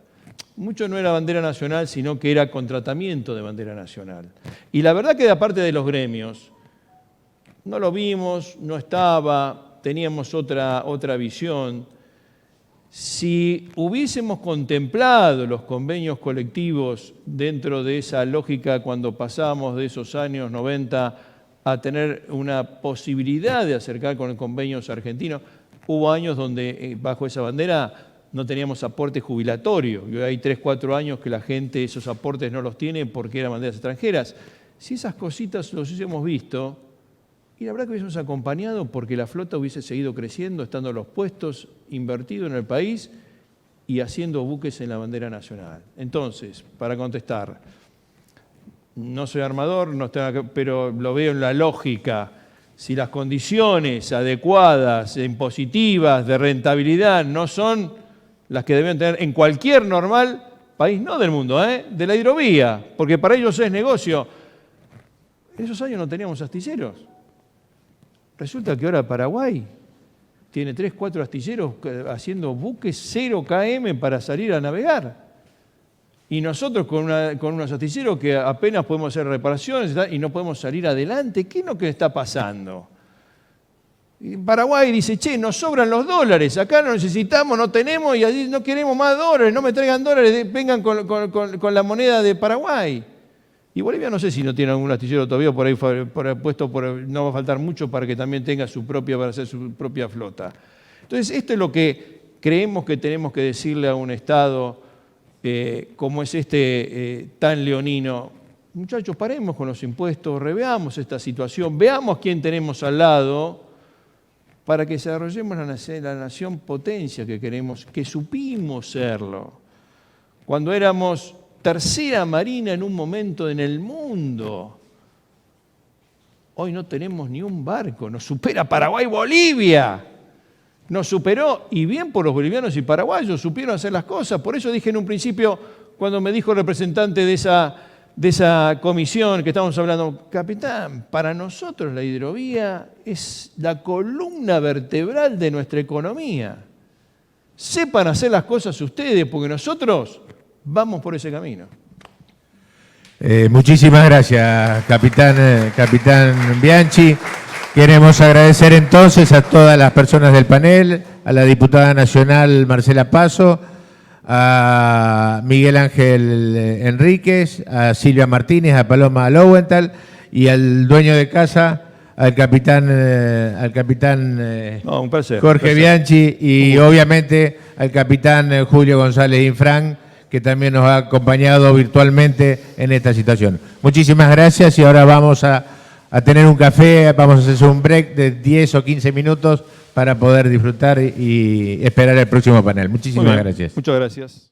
Mucho no era bandera nacional, sino que era contratamiento de bandera nacional. Y la verdad que de parte de los gremios, no lo vimos, no estaba, teníamos otra visión. Si hubiésemos contemplado los convenios colectivos dentro de esa lógica cuando pasamos de esos años 90 a tener una posibilidad de acercar con convenios argentinos, hubo años donde bajo esa bandera no teníamos aporte jubilatorio. Y hay 3, 4 años que la gente esos aportes no los tiene porque eran banderas extranjeras. Si esas cositas los hubiésemos visto Y la verdad que hubiésemos acompañado porque la flota hubiese seguido creciendo, estando los puestos, invertido en el país y haciendo buques en la bandera nacional. Entonces, para contestar, no soy armador, pero lo veo en la lógica. Si las condiciones adecuadas, impositivas, de rentabilidad, no son las que deben tener en cualquier normal país, no del mundo, de la hidrovía, porque para ellos es negocio. En esos años no teníamos astilleros. Resulta que ahora Paraguay tiene 3, 4 astilleros haciendo buques 0 km para salir a navegar. Y nosotros con unos astilleros que apenas podemos hacer reparaciones y no podemos salir adelante. ¿Qué es lo que está pasando? Y Paraguay dice, che, nos sobran los dólares, acá no necesitamos, no tenemos y allí no queremos más dólares, no me traigan dólares, vengan con la moneda de Paraguay. Y Bolivia no sé si no tiene algún astillero todavía por ahí puesto, no va a faltar mucho para que también tenga para hacer su propia flota. Entonces, esto es lo que creemos que tenemos que decirle a un Estado como es tan leonino. Muchachos, paremos con los impuestos, reveamos esta situación, veamos quién tenemos al lado para que desarrollemos la nación potencia que queremos, que supimos serlo. Cuando éramos tercera marina en un momento en el mundo. Hoy no tenemos ni un barco, nos supera Paraguay, Bolivia. Nos superó, y bien por los bolivianos y paraguayos, supieron hacer las cosas. Por eso dije en un principio, cuando me dijo el representante de esa comisión que estábamos hablando, capitán, para nosotros la hidrovía es la columna vertebral de nuestra economía. Sepan hacer las cosas ustedes, porque nosotros vamos por ese camino.
Muchísimas gracias, capitán Bianchi. Queremos agradecer entonces a todas las personas del panel, a la diputada nacional Marcela Paso, a Miguel Ángel Enríquez, a Silvia Martínez, a Paloma Lowenthal y al dueño de casa, al capitán
Un placer,
Jorge Bianchi y obviamente al capitán Julio González Infran, que también nos ha acompañado virtualmente en esta situación. Muchísimas gracias y ahora vamos a tener un café, vamos a hacer un break de 10 o 15 minutos para poder disfrutar y esperar el próximo panel. Muchísimas gracias.
Muchas gracias.